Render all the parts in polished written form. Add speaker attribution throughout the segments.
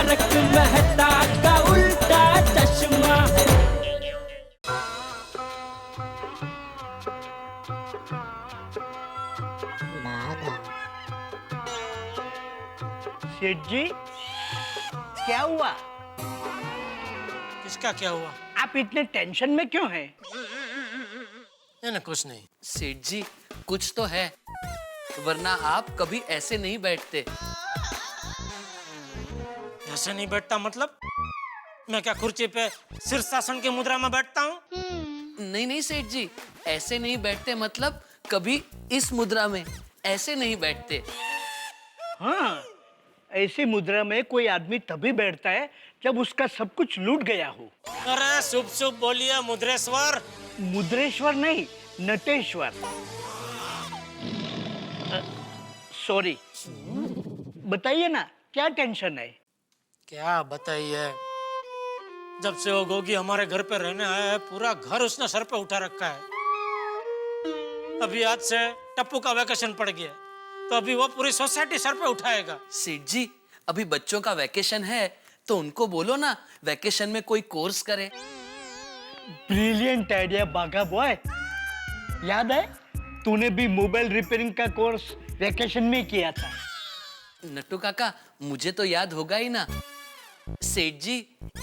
Speaker 1: तारक मेहता का उल्टा चश्मा।
Speaker 2: सेठ जी, क्या हुआ?
Speaker 3: किसका क्या हुआ?
Speaker 2: आप इतने टेंशन में क्यों हैं?
Speaker 3: नहीं, कुछ नहीं।
Speaker 4: सेठ जी कुछ तो है, वरना आप कभी ऐसे नहीं बैठते।
Speaker 3: ऐसे नहीं बैठता मतलब? मैं क्या कुर्सी पे शीर्षासन की मुद्रा में बैठता हूँ?
Speaker 4: नहीं नहीं सेठ जी, ऐसे नहीं बैठते मतलब कभी इस मुद्रा में ऐसे नहीं बैठते।
Speaker 2: हाँ, ऐसी मुद्रा में कोई आदमी तभी बैठता है जब उसका सब कुछ लूट गया हो।
Speaker 3: अरे शुभ शुभ बोलिए मुद्रेश्वर।
Speaker 2: मुद्रेश्वर नहीं, नटेश्वर। सॉरी। बताइए ना, क्या टेंशन है?
Speaker 3: क्या बताइए, जब से वो गोगी हमारे घर पे रहने आया है पूरा घर उसने सर पे उठा रखा है। अभी आज से टप्पू का वैकेशन पड़ गया तो अभी वो पूरी सोसाइटी सर पे उठाएगा।
Speaker 4: सेठ जी अभी बच्चों का वैकेशन है तो उनको बोलो ना वैकेशन में कोई कोर्स करे।
Speaker 2: ब्रिलियंट आइडिया बाघा बॉय। याद है, तूने भी मोबाइल रिपेयरिंग का कोर्स वैकेशन में किया था।
Speaker 4: नट्टू काका मुझे तो याद होगा ही ना। सेठ जी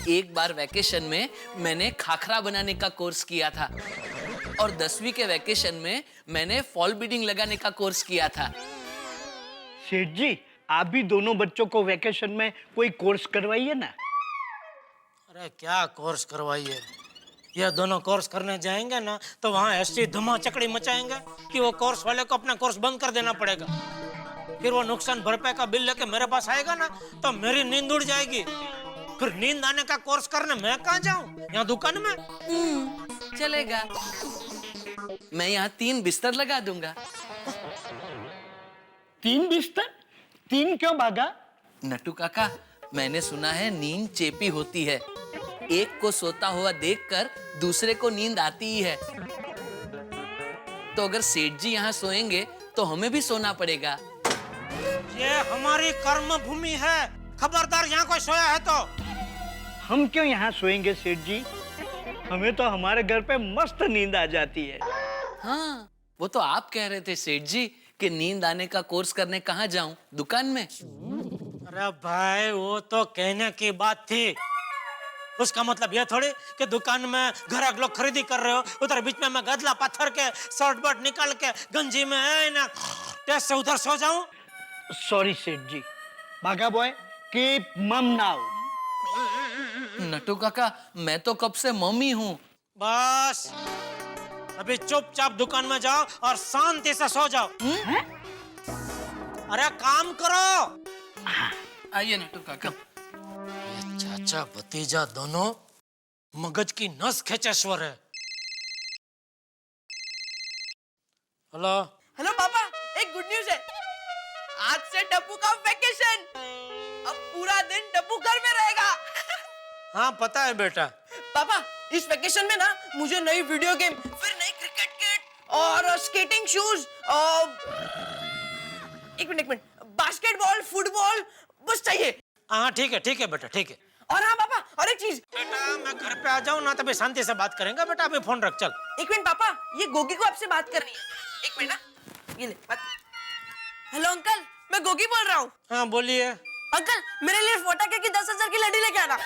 Speaker 4: एक बार वैकेशन में मैंने खाखरा बनाने का कोर्स किया था और 10वीं के वैकेशन में मैंने फॉल बीडिंग लगाने का कोर्स किया था।
Speaker 2: सेठ जी, आप भी दोनों बच्चों को वैकेशन में कोई कोर्स करवाइए ना।
Speaker 3: अरे क्या कोर्स करवाइए, ये दोनों कोर्स करने जाएंगे ना तो वहाँ ऐसी धमा चकड़ी मचाएंगे कि वो कोर्स वाले को अपना कोर्स बंद कर देना पड़ेगा। फिर वो नुकसान भरपाई का बिल लेके मेरे पास आएगा ना तो मेरी नींद उड़ जाएगी। फिर नींद आने का कोर्स करने मैं कहाँ जाऊँ? यहाँ दुकान में?
Speaker 4: चलेगा, मैं यहाँ 3 बिस्तर लगा दूंगा।
Speaker 2: 3 बिस्तर? 3 क्यों बाघा?
Speaker 4: नट्टू काका मैंने सुना है नींद चेपी होती है, एक को सोता हुआ देखकर दूसरे को नींद आती ही है। तो अगर सेठ जी यहाँ सोएंगे तो हमें भी सोना पड़ेगा।
Speaker 3: ये हमारी कर्म भूमि है, खबरदार यहाँ कोई सोया है तो।
Speaker 2: हम क्यों यहाँ सोएंगे सेठ जी? हमें तो हमारे घर पे मस्त नींद आ जाती है।
Speaker 4: हाँ वो तो आप कह रहे थे सेठ जी कि नींद आने का कोर्स करने कहाँ जाऊं, दुकान में?
Speaker 3: अरे भाई वो तो कहने की बात थी, उसका मतलब ये थोड़ी कि दुकान में ग्राहक लोग खरीदी कर रहे हो उधर बीच में मैं गदला पत्थर के शर्ट बट निकाल के गंजी में है ना टेस्ट से उधर सो जाऊं।
Speaker 2: सॉरी सेठ जी। बाघा बॉय, कीप मम नाउ।
Speaker 4: नट्टू काका मैं तो कब से मम्मी हूँ।
Speaker 3: बस अभी चुपचाप दुकान में जाओ और शांति से सो जाओ। अरे काम करो।
Speaker 4: आइए नट्टू काका।
Speaker 3: ये चाचा भतीजा दोनों मगज की नस खेचेश्वर है। हेलो
Speaker 5: हेलो पापा, एक गुड न्यूज है। आज से टप्पू का वैकेशन। अब पूरा दिन टप्पू घर में रहेगा।
Speaker 3: हाँ पता है बेटा।
Speaker 5: पापा इस वैकेशन में ना मुझे नई वीडियो गेम, फिर नई क्रिकेट किट और स्केटिंग शूज और एक मिनट बास्केटबॉल, फुटबॉल बस चाहिए।
Speaker 3: हाँ ठीक है बेटा, ठीक है।
Speaker 5: और हाँ पापा, और एक चीज।
Speaker 3: बेटा मैं घर पे आ जाऊँ ना तभी शांति से बात करेंगे। बेटा अभी फोन रख, चल।
Speaker 5: एक मिनट पापा, ये गोगी को आपसे बात करनी है। एक मिनट ना, ये ले बात। हेलो अंकल, मैं गोगी बोल रहा हूँ।
Speaker 3: हाँ बोलिए।
Speaker 5: अंकल मेरे लिए फटाके की 10,000 की लड़ी लेके आना।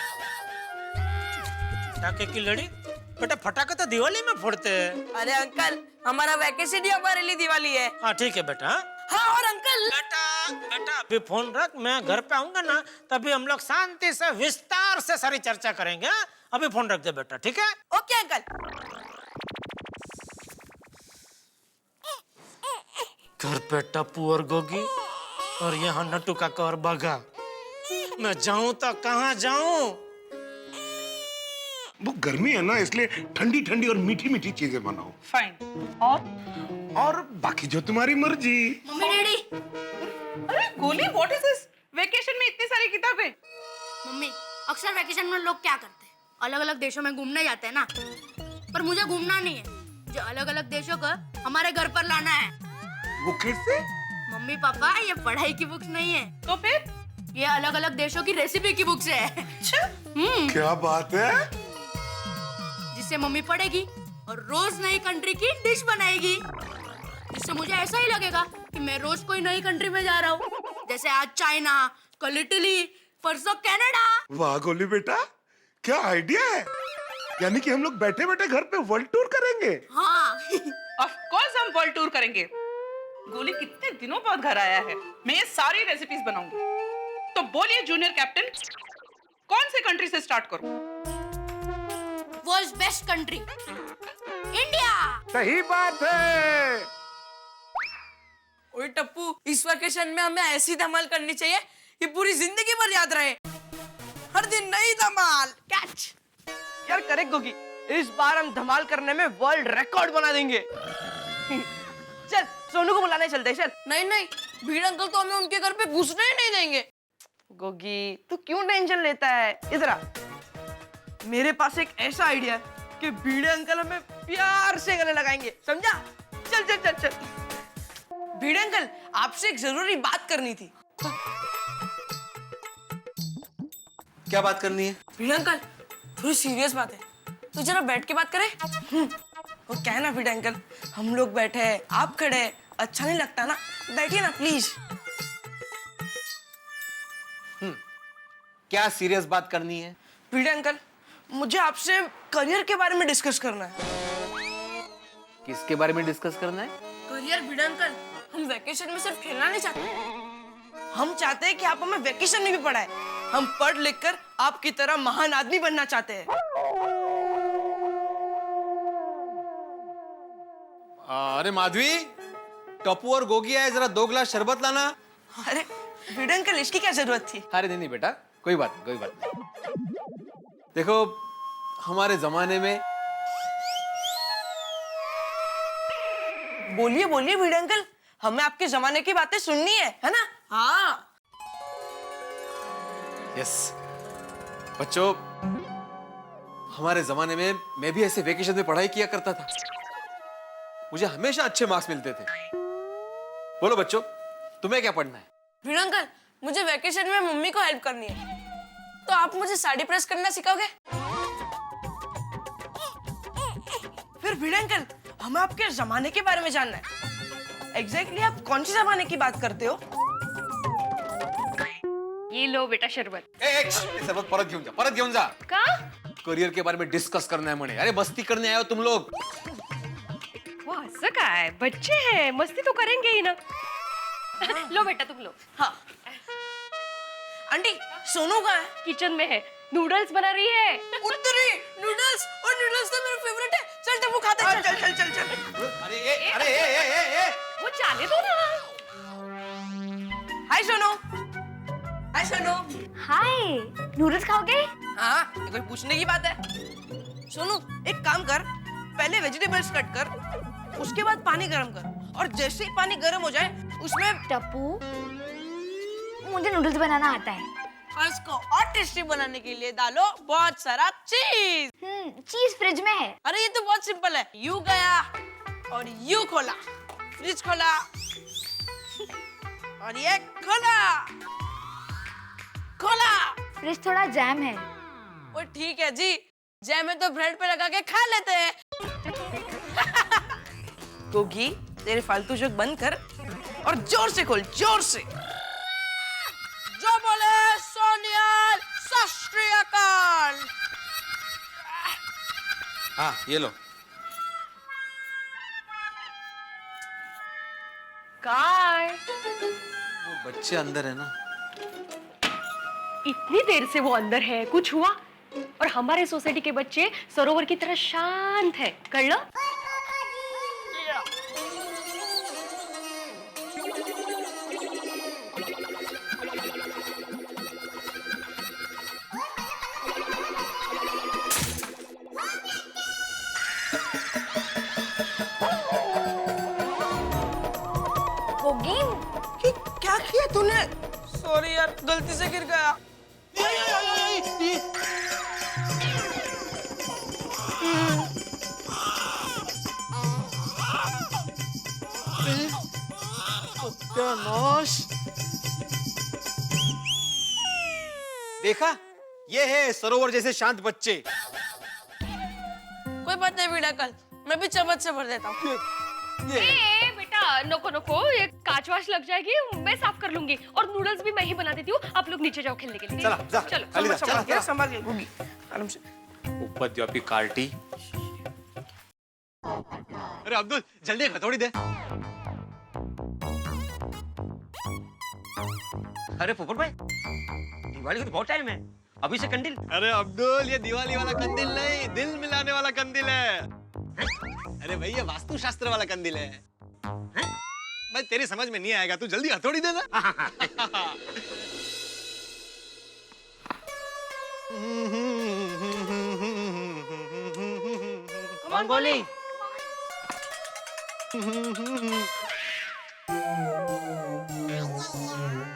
Speaker 3: फटाके की लड़ी? बेटा फटाके तो दिवाली में फोड़ते हैं।
Speaker 5: अरे अंकल हमारा वैकेशन ही हमारे लिए दिवाली है।
Speaker 3: हाँ ठीक है बेटा।
Speaker 5: हाँ और अंकल।
Speaker 3: बेटा अभी फोन रख, मैं घर पे आऊंगा ना तभी हम लोग शांति से विस्तार से सारी चर्चा करेंगे। हाँ? अभी फोन रख दे बेटा, ठीक है?
Speaker 5: Okay uncle.
Speaker 3: घर पे टप्पू और गोगी और यहाँ नट्टू काका और बाघा। मैं जाऊं तो कहाँ जाऊं?
Speaker 6: वो गर्मी है ना, इसलिए ठंडी ठंडी और मीठी मीठी चीजें बनाओ।
Speaker 5: फाइन।
Speaker 6: और बाकी जो तुम्हारी मर्जी।
Speaker 7: Mummy daddy.
Speaker 5: अरे गोली, व्हाट इज दिस? वेकेशन में इतनी सारी किताबें।
Speaker 7: मम्मी अक्सर वैकेशन में लोग क्या करते हैं, अलग अलग देशों में घूमने जाते हैं ना, पर मुझे घूमना नहीं है, मुझे अलग अलग देशों को हमारे घर पर लाना है।
Speaker 6: वो कैसे?
Speaker 7: मम्मी पापा ये पढ़ाई की बुक्स नहीं है।
Speaker 5: तो फिर?
Speaker 7: ये अलग अलग देशों की रेसिपी की बुक्स है।
Speaker 6: क्या बात है?
Speaker 7: जिससे मम्मी पढ़ेगी और रोज नई कंट्री की डिश बनाएगी, जिससे मुझे ऐसा ही लगेगा कि मैं रोज कोई नई कंट्री में जा रहा हूँ। जैसे आज चाइना, कल इटली, परसों कनाडा।
Speaker 6: वाह गोली बेटा, क्या आइडिया है। यानी कि हम लोग बैठे बैठे घर पे वर्ल्ड टूर करेंगे।
Speaker 7: हाँ।
Speaker 8: ऑफ कोर्स हम वर्ल्ड टूर करेंगे। गोली कितने दिनों बाद घर आया है, मैं ये सारी रेसिपीज बनाऊंगी। तो बोलिए जूनियर कैप्टन, कौन से कंट्री से स्टार्ट करूं?
Speaker 7: World's best country India.
Speaker 6: सही बात है।
Speaker 5: ओए टप्पू, इस वेकेशन में हमें ऐसी धमाल करनी चाहिए कि पूरी जिंदगी भर याद रहे। हर दिन नई धमाल। कैच।
Speaker 9: यार करेक्ट गोगी, इस बार हम धमाल करने में वर्ल्ड रिकॉर्ड बना देंगे। चल सोनू को बुलाने चलते हैं। चल।
Speaker 5: नहीं नहीं, भीड़ अंकल तो हमें उनके घर पे घुसने ही नहीं देंगे।
Speaker 9: गोगी तू क्यों टेंशन लेता है? इधर आ, मेरे पास एक ऐसा आइडिया है कि भीड़े अंकल हमें प्यार से गले लगाएंगे, समझा? चल चल चल चल।
Speaker 5: भीड़ अंकल, आपसे एक जरूरी बात करनी थी।
Speaker 10: क्या बात करनी है?
Speaker 5: भीड़ अंकल, थोड़ी सीरियस बात है, तो जरा बैठ के बात करें। वो क्या है ना भीड़ अंकल, हम लोग बैठे हैं, आप खड़े हैं, अच्छा नहीं लगता ना, बैठिए ना प्लीज।
Speaker 10: क्या सीरियस बात करनी है?
Speaker 5: भीड़ अंकल, मुझे आपसे करियर के बारे में डिस्कस करना है।
Speaker 10: किसके बारे में डिस्कस करना है?
Speaker 5: करियर भीड़ अंकल, हम वेकेशन में सिर्फ खेलना नहीं चाहते, हम चाहते हैं कि आप हमें वेकेशन में भी पढ़ाएं। हम पढ़ लिख कर आपकी तरह महान आदमी बनना चाहते हैं।
Speaker 10: अरे माधवी, टप्पू और गोगी आए, जरा 2 गिलास शरबत लाना।
Speaker 5: अरे भीड़ अंकल, इसकी क्या जरूरत थी?
Speaker 10: अरे नहीं बेटा, कोई बात नहीं। देखो, हमारे जमाने में।
Speaker 5: बोलिए बोलिए भीड़ अंकल, हमें आपके जमाने की बातें सुननी है ना? हाँ।
Speaker 10: यस बच्चों, हमारे जमाने में मैं भी ऐसे वेकेशन में पढ़ाई किया करता था। मुझे हमेशा अच्छे मार्क्स मिलते थे। बोलो बच्चों, तुम्हें क्या पढ़ना है?
Speaker 5: भीड़ अंकल, मुझे वेकेशन में मम्मी को हेल्प करनी है, तो आप मुझे साड़ी प्रेस करना सिखाओगे? फिर भीड़ अंकल, हमें आपके जमाने के बारे में जानना है। एग्जैक्टली आप कौन सी जमाने की बात करते हो?
Speaker 11: ये लो बेटा शरबत।
Speaker 10: शरबत परत घेऊन जा।
Speaker 11: का?
Speaker 10: करियर के बारे में डिस्कस करना है म्हणे। अरे मस्ती करने आए हो तुम लोग।
Speaker 11: वो असं काय, बच्चे हैं, मस्ती तो करेंगे ही ना। लो बेटा तुम लो।
Speaker 5: हाँ। आंटी, सोनू कहाँ है?
Speaker 11: किचन में है, नूडल्स बना रही है।
Speaker 5: उत्तरी नूडल्स, और नूडल्स तो मेरा फेवरेट है। चल टप्पू खाते हैं। चल चल चल चल।
Speaker 10: अरे
Speaker 11: वो जाने दो ना।
Speaker 5: हाय सोनू। हाय सोनू।
Speaker 7: हाय, नूडल्स खाओगे?
Speaker 5: हाँ, ये कोई पूछने की बात है? सोनू, एक काम कर, पहले वेजिटेबल्स कट कर, उसके बाद पानी गरम कर, और जैसे ही पानी गरम हो जाए उसमें
Speaker 7: टप्पू, मुझे नूडल्स बनाना आता है।
Speaker 5: और इसको और टेस्टी बनाने के लिए डालो बहुत सारा चीज।
Speaker 7: चीज फ्रिज में है।
Speaker 5: अरे ये तो बहुत सिंपल है। यू गया और यू खोला, फ्रिज खोला और ये खोला। खोला।
Speaker 7: फ्रिज थोड़ा जैम है।
Speaker 5: वो ठीक है जी, जैम है तो ब्रेड पे लगा के खा लेते हैं। गोगी, तेरे फालतू जोक बंद कर और जोर से खोल, जोर से। जो बोले सोनिया सत श्री अकाल।
Speaker 10: हाँ, ये लो।
Speaker 11: काय?
Speaker 10: वो बच्चे अंदर है ना।
Speaker 11: इतनी देर से वो अंदर है, कुछ हुआ? और हमारे सोसाइटी के बच्चे सरोवर की तरह शांत है। कर लो।
Speaker 5: क्या किया तूने? सॉरी यार, गलती से गिर गया।
Speaker 10: देखा, ये है सरोवर जैसे शांत बच्चे।
Speaker 5: कोई बात नहीं वीडियो कॉल, मैं भी चम्मच से भर देता हूँ।
Speaker 11: ए बेटा नको नको, ये कांच वाच लग जाएगी, मैं साफ कर लूंगी। और नूडल्स भी मैं ही बना देती हूँ, आप लोग नीचे जाओ खेलने के लिए।
Speaker 10: चला जा,
Speaker 11: चलो
Speaker 10: अली जा, चला, चला।
Speaker 5: संभाल के घूमी आराम से।
Speaker 10: उपद्व्यापी कार्टी। अरे अब्दुल जल्दी हथौड़ी दे।
Speaker 1: अरे पोपट भाई, दिवाली को तो बहुत टाइम है, अभी से कंडील।
Speaker 10: अरे अब्दुल, ये दिवाली वाला कंदील नहीं, दिल मिलाने वाला कंदील है। अरे भाई ये वास्तु शास्त्र वाला कंदील है। भाई तेरी समझ में नहीं आएगा, तू जल्दी हथौड़ी दे ना।
Speaker 1: कौन गोली?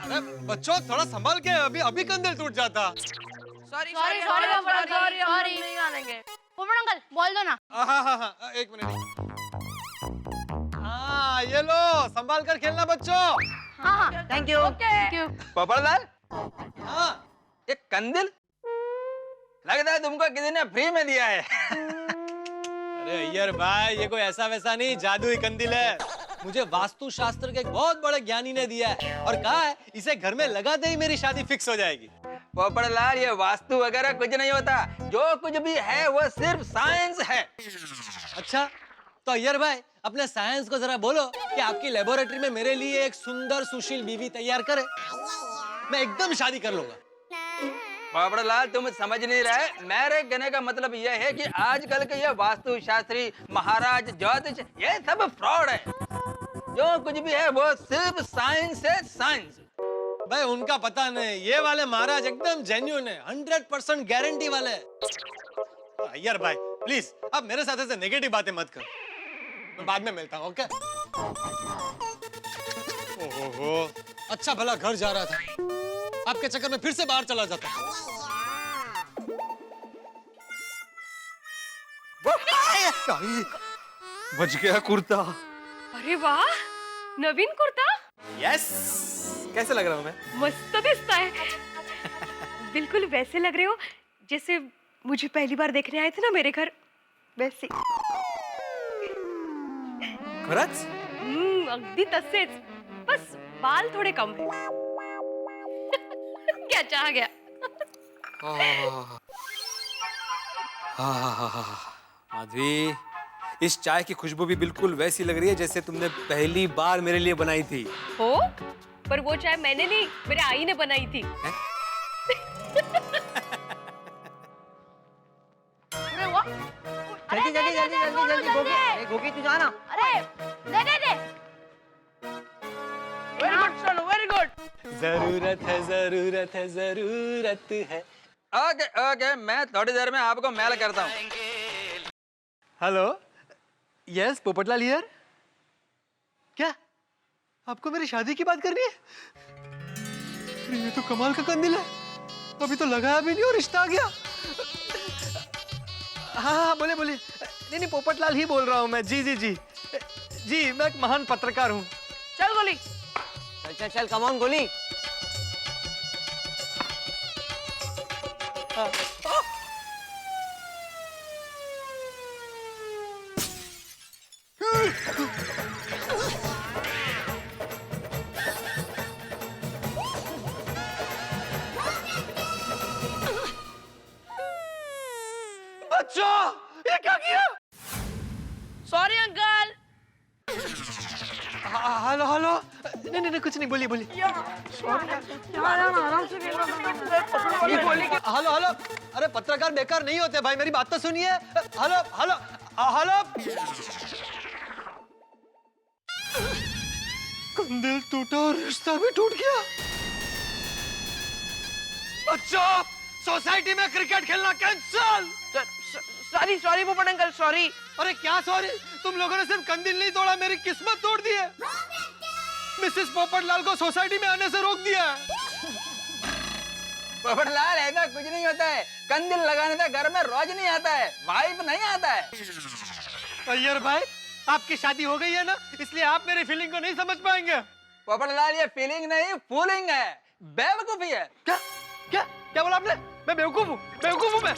Speaker 10: अरे बच्चों थोड़ा संभाल के, अभी अभी कंदील टूट जाता।
Speaker 5: सॉरी
Speaker 7: सॉरी पोपट सॉरी सॉरी।
Speaker 5: नहीं आनेंगे।
Speaker 7: पोपट अंकल बोल दो ना।
Speaker 10: हाँ, एक मिनट। हाँ ये लो, संभाल कर खेलना बच्चों।
Speaker 7: हाँ
Speaker 1: thank you.
Speaker 7: Thank you.
Speaker 12: Popatlal,
Speaker 10: हाँ
Speaker 12: ये कंदील लगता है तुमको किसी ने फ्री में दिया है।
Speaker 10: अरे अय्यर भाई, ये कोई ऐसा वैसा नहीं, जादुई कंदील है। मुझे वास्तु शास्त्र के एक बहुत बड़े ज्ञानी ने दिया है और कहा है इसे घर में लगाते ही मेरी शादी फिक्स हो जाएगी।
Speaker 12: पोपटलाल, ये वास्तु वगैरह कुछ नहीं होता, जो कुछ भी है वो सिर्फ साइंस है।
Speaker 10: अच्छा तो अय्यर भाई, अपने साइंस को जरा बोलो कि आपकी लेबोरेटरी में मेरे लिए एक सुंदर सुशील बीवी तैयार करे, मैं एकदम शादी कर लूंगा।
Speaker 12: पोपटलाल, तुम समझ नहीं रहे, मेरे कहने का मतलब यह है कि आजकल के ये वास्तु शास्त्री महाराज ज्योतिष ये सब फ्रॉड है। जो कुछ भी है वो सिर्फ साइंस है, साइंस।
Speaker 10: भाई उनका पता नहीं, ये वाले महाराज एकदम जेन्युइन है, 100% गारंटी वाले हैं। अय्यर भाई प्लीज, अब मेरे साथ ऐसे नेगेटिव बातें मत कर, मैं बाद में मिलता हूँ, ओके? ओहो, अच्छा भला घर जा रहा था, आपके चक्कर में फिर से बाहर चला जाता।
Speaker 12: बच गया कुर्ता।
Speaker 11: अरे वाह, नवीन कुर्ता।
Speaker 10: यस, कैसे लग रहा हूँ मैं?
Speaker 11: मस्त दिसता है। बिल्कुल वैसे लग रहे हो जैसे मुझे पहली बार देखने आए थे ना मेरे घर, वैसे।
Speaker 10: खरंच?
Speaker 11: अगदी तसेच, बस बाल थोडे कम है। क्या चाह गया?
Speaker 10: माधवी, इस चाय की खुशबू भी बिल्कुल वैसी लग रही है जैसे तुमने पहली बार मेरे लिए बनाई थी।
Speaker 11: हो, पर वो चाय मैंने नहीं, मेरे आई ने बनाई थी।
Speaker 1: जल्दी गोगी तू जाना।
Speaker 7: अरे दे दे दे।
Speaker 5: Very good son, very good.
Speaker 10: जरूरत है, जरूरत है, जरूरत है।
Speaker 12: ओके ओके, मैं थोड़ी देर में आपको मेल करता हूँ।
Speaker 10: Hello, yes Popatlal here. क्या आपको मेरी शादी की बात करनी है? ये तो कमाल का कंदील है, अभी तो लगाया भी नहीं और रिश्ता आ गया। हाँ बोले बोले। नहीं पोपटलाल ही बोल रहा हूँ मैं। जी जी जी जी, मैं एक महान पत्रकार हूँ।
Speaker 5: चल गोली।
Speaker 1: चल चल चल, कम ऑन गोली।
Speaker 10: बच्चों, ये क्या किया?
Speaker 5: Sorry uncle.
Speaker 10: Hello hello. नहीं नहीं कुछ नहीं, बोलिए बोलिए।
Speaker 5: आराम से
Speaker 10: हेलो हेलो। अरे पत्रकार बेकार नहीं होते भाई, मेरी बात तो सुनिए। Hello hello hello. कंदील टूटा और रिश्ता भी टूट गया। बच्चों, सोसाइटी में क्रिकेट खेलना कैंसल।
Speaker 5: सॉरी सॉरी पोपट अंकल, सॉरी।
Speaker 10: अरे क्या सॉरी, तुम लोगों ने सिर्फ कंदील नहीं तोड़ा, मेरी किस्मत तोड़ दी है। मिसेस पोपटलाल को सोसाइटी में आने से रोक दिया है।
Speaker 12: पोपटलाल, ऐसा कुछ नहीं होता है, कंदील लगाने से घर में रोज नहीं आता है, वाइफ नहीं आता है।
Speaker 10: अय्यर भाई, आपकी शादी हो गई है ना, इसलिए आप मेरी फीलिंग को नहीं समझ पाएंगे।
Speaker 12: पोपटलाल, ये फीलिंग नहीं फूलिंग है, बेवकूफी है।
Speaker 10: क्या क्या क्या बोला आपने? मैं बेवकूफ हूँ मैं।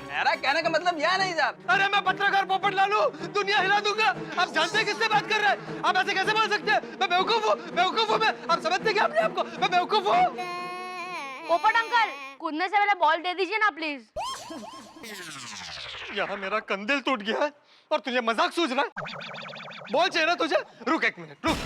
Speaker 12: मेरा कहने का मतलब यह नहीं साहब।
Speaker 10: अरे मैं पत्रकार पोपटलाल हूँ, दुनिया हिला दूंगा। आप जानते हैं किससे बात कर रहे हैं? आप ऐसे कैसे बोल सकते हैं? मैं बेवकूफ हूँ मैं। आप समझते क्या अपने आपको? मैं बेवकूफ हूँ।
Speaker 7: पोपट अंकल कूदने से पहले बॉल दे दीजिए ना प्लीज।
Speaker 10: यहाँ मेरा कंदिल टूट गया है और तुझे मजाक सूझ रहा है? बॉल चाहिए ना तुझे? रुक एक मिनट, रुक।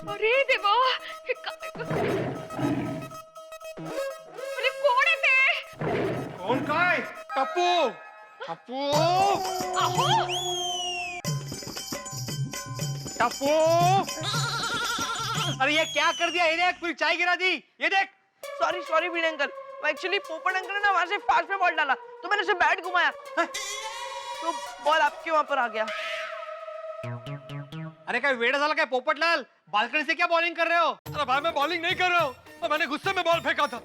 Speaker 11: अरे देवा अरे कोण आहे ते?
Speaker 10: कौन काय? टप्पू। टप्पू। अरे ये क्या कर दिया? ये देख, पूरी चाय गिरा दी। ये देख।
Speaker 9: सॉरी भिड़े अंकल, वो एक्चुअली पोपट अंकल ने ना वहां से फास्ट में बॉल डाला तो मैंने उसे बैट घुमाया तो बॉल आपके वहां पर आ गया।
Speaker 10: अरे क्या वेड़ा साला क्या पोपटलाल, बालकनी से क्या बॉलिंग कर रहे हो? अरे भाई मैं बॉलिंग नहीं कर रहा हूँ, तो मैंने गुस्से में बॉल फेंका था।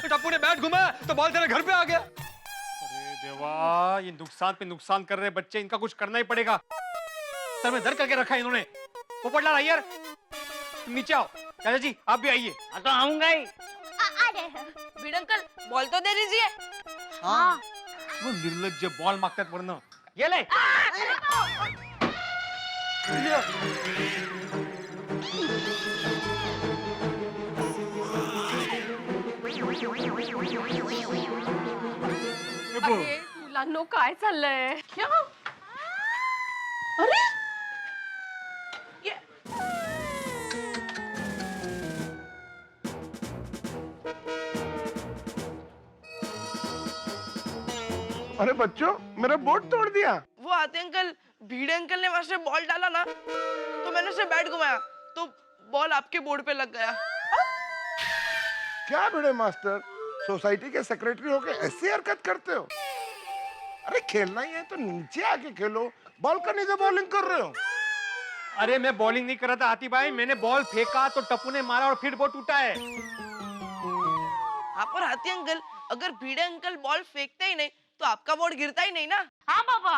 Speaker 10: टप्पू ने बैट घुमाया तो बॉल तेरे घर पे आ गया। अरे देवा, ये नुकसान पे नुकसान कर रहे बच्चे, इनका कुछ करना ही पड़ेगा। सर में दर्द करके रखा है इन्होंने। पोपटलाल आइए, नीचे आओ। चाचा जी आप भी आइए।
Speaker 2: तो आऊंगा ही।
Speaker 9: भिड़े अंकल बॉल तो दे दीजिए।
Speaker 7: हाँ
Speaker 10: वो निर्लज्ज बॉल मागतात वरनं। ये ले।
Speaker 11: अरे मुलांनो काय चाललंय?
Speaker 9: क्या? अरे ये
Speaker 6: अरे बच्चों, मेरा बोर्ड तोड़ दिया।
Speaker 9: वो आते अंकल, भिड़े अंकल ने वहां से बॉल डाला ना तो मैंने उसे बैट घुमाया तो बॉल आपके बोर्ड पे लग गया।
Speaker 6: क्या भिड़े मास्टर, सोसाइटी के सेक्रेटरी होके ऐसी हरकत करते हो? अरे खेलना ही है तो नीचे आके खेलो, बालकनी से बॉलिंग कर रहे हो।
Speaker 10: अरे मैं बॉलिंग नहीं कर रहा था हाथी भाई, मैंने बॉल फेंका तो टप्पू ने मारा और फिर वो टूटा है।
Speaker 9: हाँ पर हाथी अंकल, अगर भिड़े अंकल बॉल फेंकते ही नहीं तो आपका बोर्ड गिरता ही नहीं ना।
Speaker 7: हाँ पापा।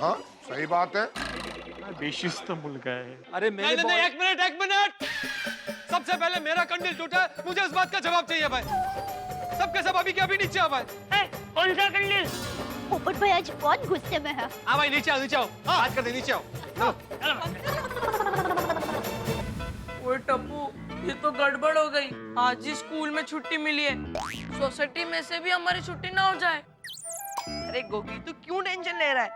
Speaker 6: हाँ सही बात है।
Speaker 10: बेशिस्त मुलगा है। अरे मैंने नहीं, एक मिनट। सबसे पहले मेरा कंडिल टूटा है, मुझे इस बात का जवाब चाहिए भाई। सबके सब अभी के अभी नीचे आ भाई।
Speaker 2: कौन सा कंडिल?
Speaker 7: पोपट भाई आज बहुत गुस्से में है।
Speaker 10: हाँ भाई नीचे आओ। बात करते नीचे आओ।
Speaker 9: ओए टप्पू, ये तो गड़बड़ हो गई। आज ही स्कूल में छुट्टी मिली है, सोसाइटी में से भी हमारी छुट्टी ना हो जाए। अरे गोगी, तू क्यों टेंशन ले रहा है?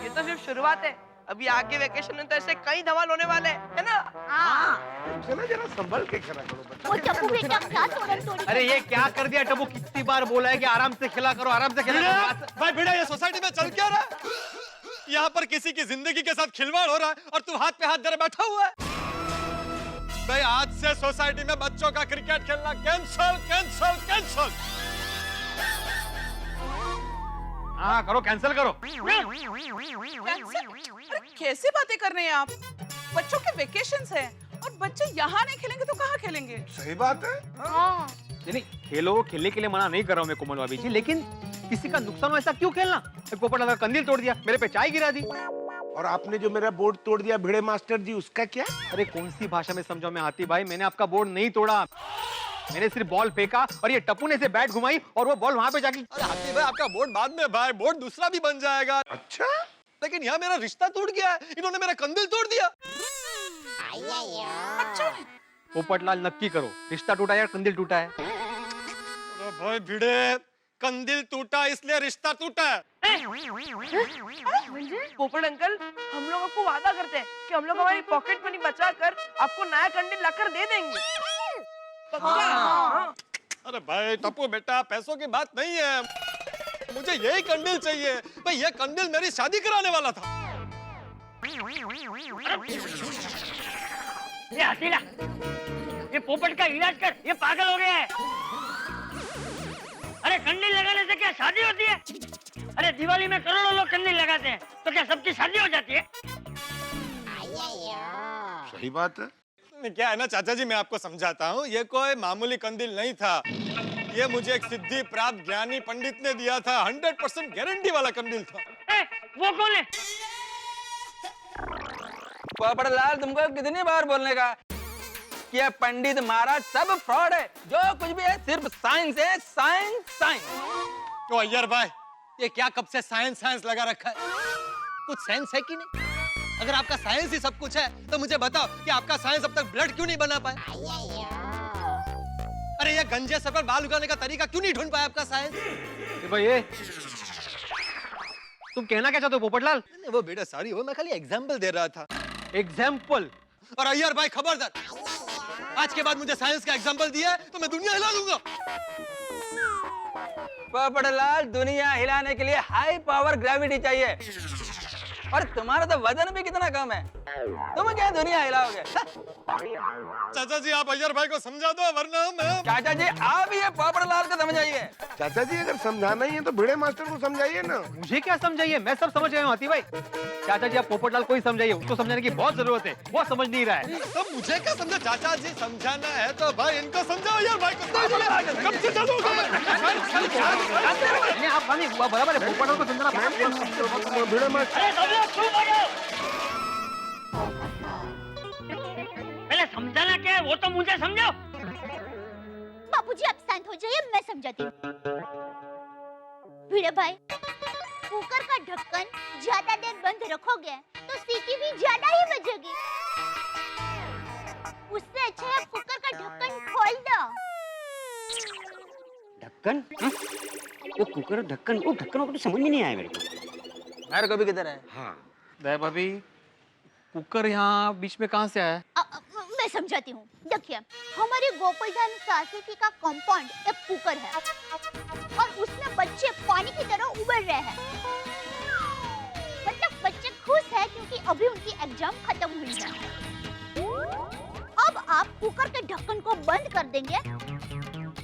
Speaker 9: ये तो सिर्फ शुरुआत है, अभी आगे वेकेशन में तो ऐसे कई धमाल होने वाले हैं, है ना?
Speaker 7: हाँ।
Speaker 6: चलो जरा संभल के खेला करो बच्चा।
Speaker 7: वो टप्पू बेटा क्या तोड़
Speaker 10: अरे ये क्या कर दिया टप्पू? कितनी बार बोला है कि आराम से खेला करो, आराम से खेला करो। भाई भिड़ा, ये सोसाइटी में चल क्या रहा है? यहाँ पर किसी की जिंदगी के साथ खिलवाड़ हो रहा है और तू हाथ पे हाथ धरे बैठा हुआ है। भाई आज से सोसाइटी में बच्चों का क्रिकेट खेलना कैंसल। हाँ करो, कैंसिल करो।
Speaker 8: कैसे बातें कर रहे हैं आप? बच्चों के वेकेशंस हैं और बच्चे यहाँ नहीं खेलेंगे तो कहाँ खेलेंगे?
Speaker 6: सही बात है।
Speaker 7: हाँ।
Speaker 10: नहीं खेलने के लिए मना नहीं कर रहा हूँ मैं कोमल भाभी जी, लेकिन किसी का नुकसान हो ऐसा क्यों खेलना? पोपट का कंदील तोड़ दिया, मेरे पे चाय गिरा दी।
Speaker 6: और आपने जो मेरा बोर्ड तोड़ दिया भिड़े मास्टर जी, उसका क्या?
Speaker 10: अरे कौन सी भाषा में समझाऊं मैं हाथी भाई? मैंने आपका बोर्ड नहीं तोड़ा, मैंने सिर्फ बॉल फेंका और ये टप्पू ने से बैट घुमाई और वो बॉल वहां पे जाके। अरे हाथी भाई आपका बोर्ड बाद में भाई, बोर्ड दूसरा भी बन जाएगा।
Speaker 6: अच्छा,
Speaker 10: लेकिन यहाँ मेरा रिश्ता टूट गया है, इन्होंने मेरा कंदील तोड़ दिया।
Speaker 8: अच्छा
Speaker 10: पोपटलाल नक्की करो, रिश्ता टूटा या कंदील टूटा है? अरे भाई भिड़े, कंदील टूटा इसलिए रिश्ता टूटा है।
Speaker 9: पोपट अंकल, हम लोग आपको वादा करते हैं कि हम लोग हमारी पॉकेट मनी बचा कर आपको नया कंडील लाकर दे देंगे। हाँ।
Speaker 10: अरे भाई टप्पू बेटा, पैसों की बात नहीं है, मुझे यही कंडील चाहिए भाई। ये कंडील मेरी शादी कराने वाला था।
Speaker 2: ये हसीला, ये पोपट का इलाज कर, ये पागल हो गया है। अरे कंडील लगाने से क्या शादी होती है? अरे दिवाली में करोड़ों लोग कंदील लगाते हैं, तो क्या सबकी शादी हो जाती है?
Speaker 6: सही बात है।
Speaker 13: क्या है ना चाचा जी, मैं आपको समझाता हूँ, ये कोई मामूली कंदील नहीं था। ये मुझे एक सिद्धि प्राप्त ज्ञानी पंडित ने दिया था। 100% गारंटी वाला कंदील था।
Speaker 2: वो कौन है?
Speaker 12: पोपटलाल, तुमको कितनी बार बोलने का कि ये पंडित महाराज सब फ्रॉड है। जो कुछ भी है सिर्फ साइंस है, साइंस साइंस।
Speaker 13: तो अय्यर भाई, ये क्या कब से साइंस साइंस लगा रखा है? कुछ सेंस है कि नहीं? अगर आपका साइंस ही सब कुछ है तो मुझे बताओ कि आपका साइंस अब तक ब्लड क्यों नहीं बना पाया? अरे ये गंजे सर पर बाल उगाने का तरीका क्यों नहीं ढूंढ पाया आपका साइंस?
Speaker 10: भाई ये तुम कहना क्या चाहते हो पोपटलाल?
Speaker 13: वो बेटा सॉरी हो, मैं खाली एग्जांपल दे रहा था। एग्जांपल? और अय्यर भाई खबरदार, आज के बाद मुझे साइंस का एग्जांपल दिया तो मैं दुनिया हिला दूंगा।
Speaker 12: पोपटलाल, दुनिया हिलाने के लिए हाई पावर ग्रेविटी चाहिए, और तुम्हारा तो वजन भी कितना कम है, तुम क्या दुनिया हिलाओगे?
Speaker 13: चाचा जी आप अय्यर भाई को समझा दो, वरना मैं।
Speaker 12: चाचा जी आप ये पोपटलाल को समझाइए।
Speaker 6: चाचा जी अगर समझाना ही है तो भिड़े मास्टर को समझाइए ना।
Speaker 10: मुझे क्या समझाइए, मैं सब समझ गया हूँ हाथी भाई। चाचा जी आप पोपटलाल को ही समझाइए, उसको समझाने की बहुत जरूरत है, वो समझ नहीं रहा है।
Speaker 13: तो मुझे क्या समझा? चाचा जी समझाना है तो भाई इनको समझाओ, यार भाई को कब से चलोगे?
Speaker 10: आप बराबर है, पोपटलाल को समझाना।
Speaker 6: भिड़े मास्टर
Speaker 2: पहले समझाना क्या है वो तो मुझे समझाओ।
Speaker 14: बापूजी आप शांत हो जाइए, मैं समझाती हूँ। भिड़े भाई, कुकर का ढक्कन ज्यादा देर बंद रखोगे तो सीटी भी ज्यादा ही बजेगी। उससे अच्छा है कुकर का ढक्कन खोल दो।
Speaker 1: ढक्कन? वो कुकर ढक्कन, वो ढक्कन को तो समझ में नहीं आया मेरे को।
Speaker 12: मेरे को भी किधर है?
Speaker 1: हाँ
Speaker 10: भाभी कुकर यहाँ बीच में कहाँ से आया?
Speaker 14: मैं समझाती हूँ। देखिए, हमारे गोकुलधाम सोसाइटी का कंपाउंड एक कुकर है और उसमें बच्चे पानी की तरह उबल रहे हैं। मतलब बच्चे खुश हैं क्योंकि अभी उनकी एग्जाम खत्म हुई है। अब आप कुकर के ढक्कन को बंद कर देंगे,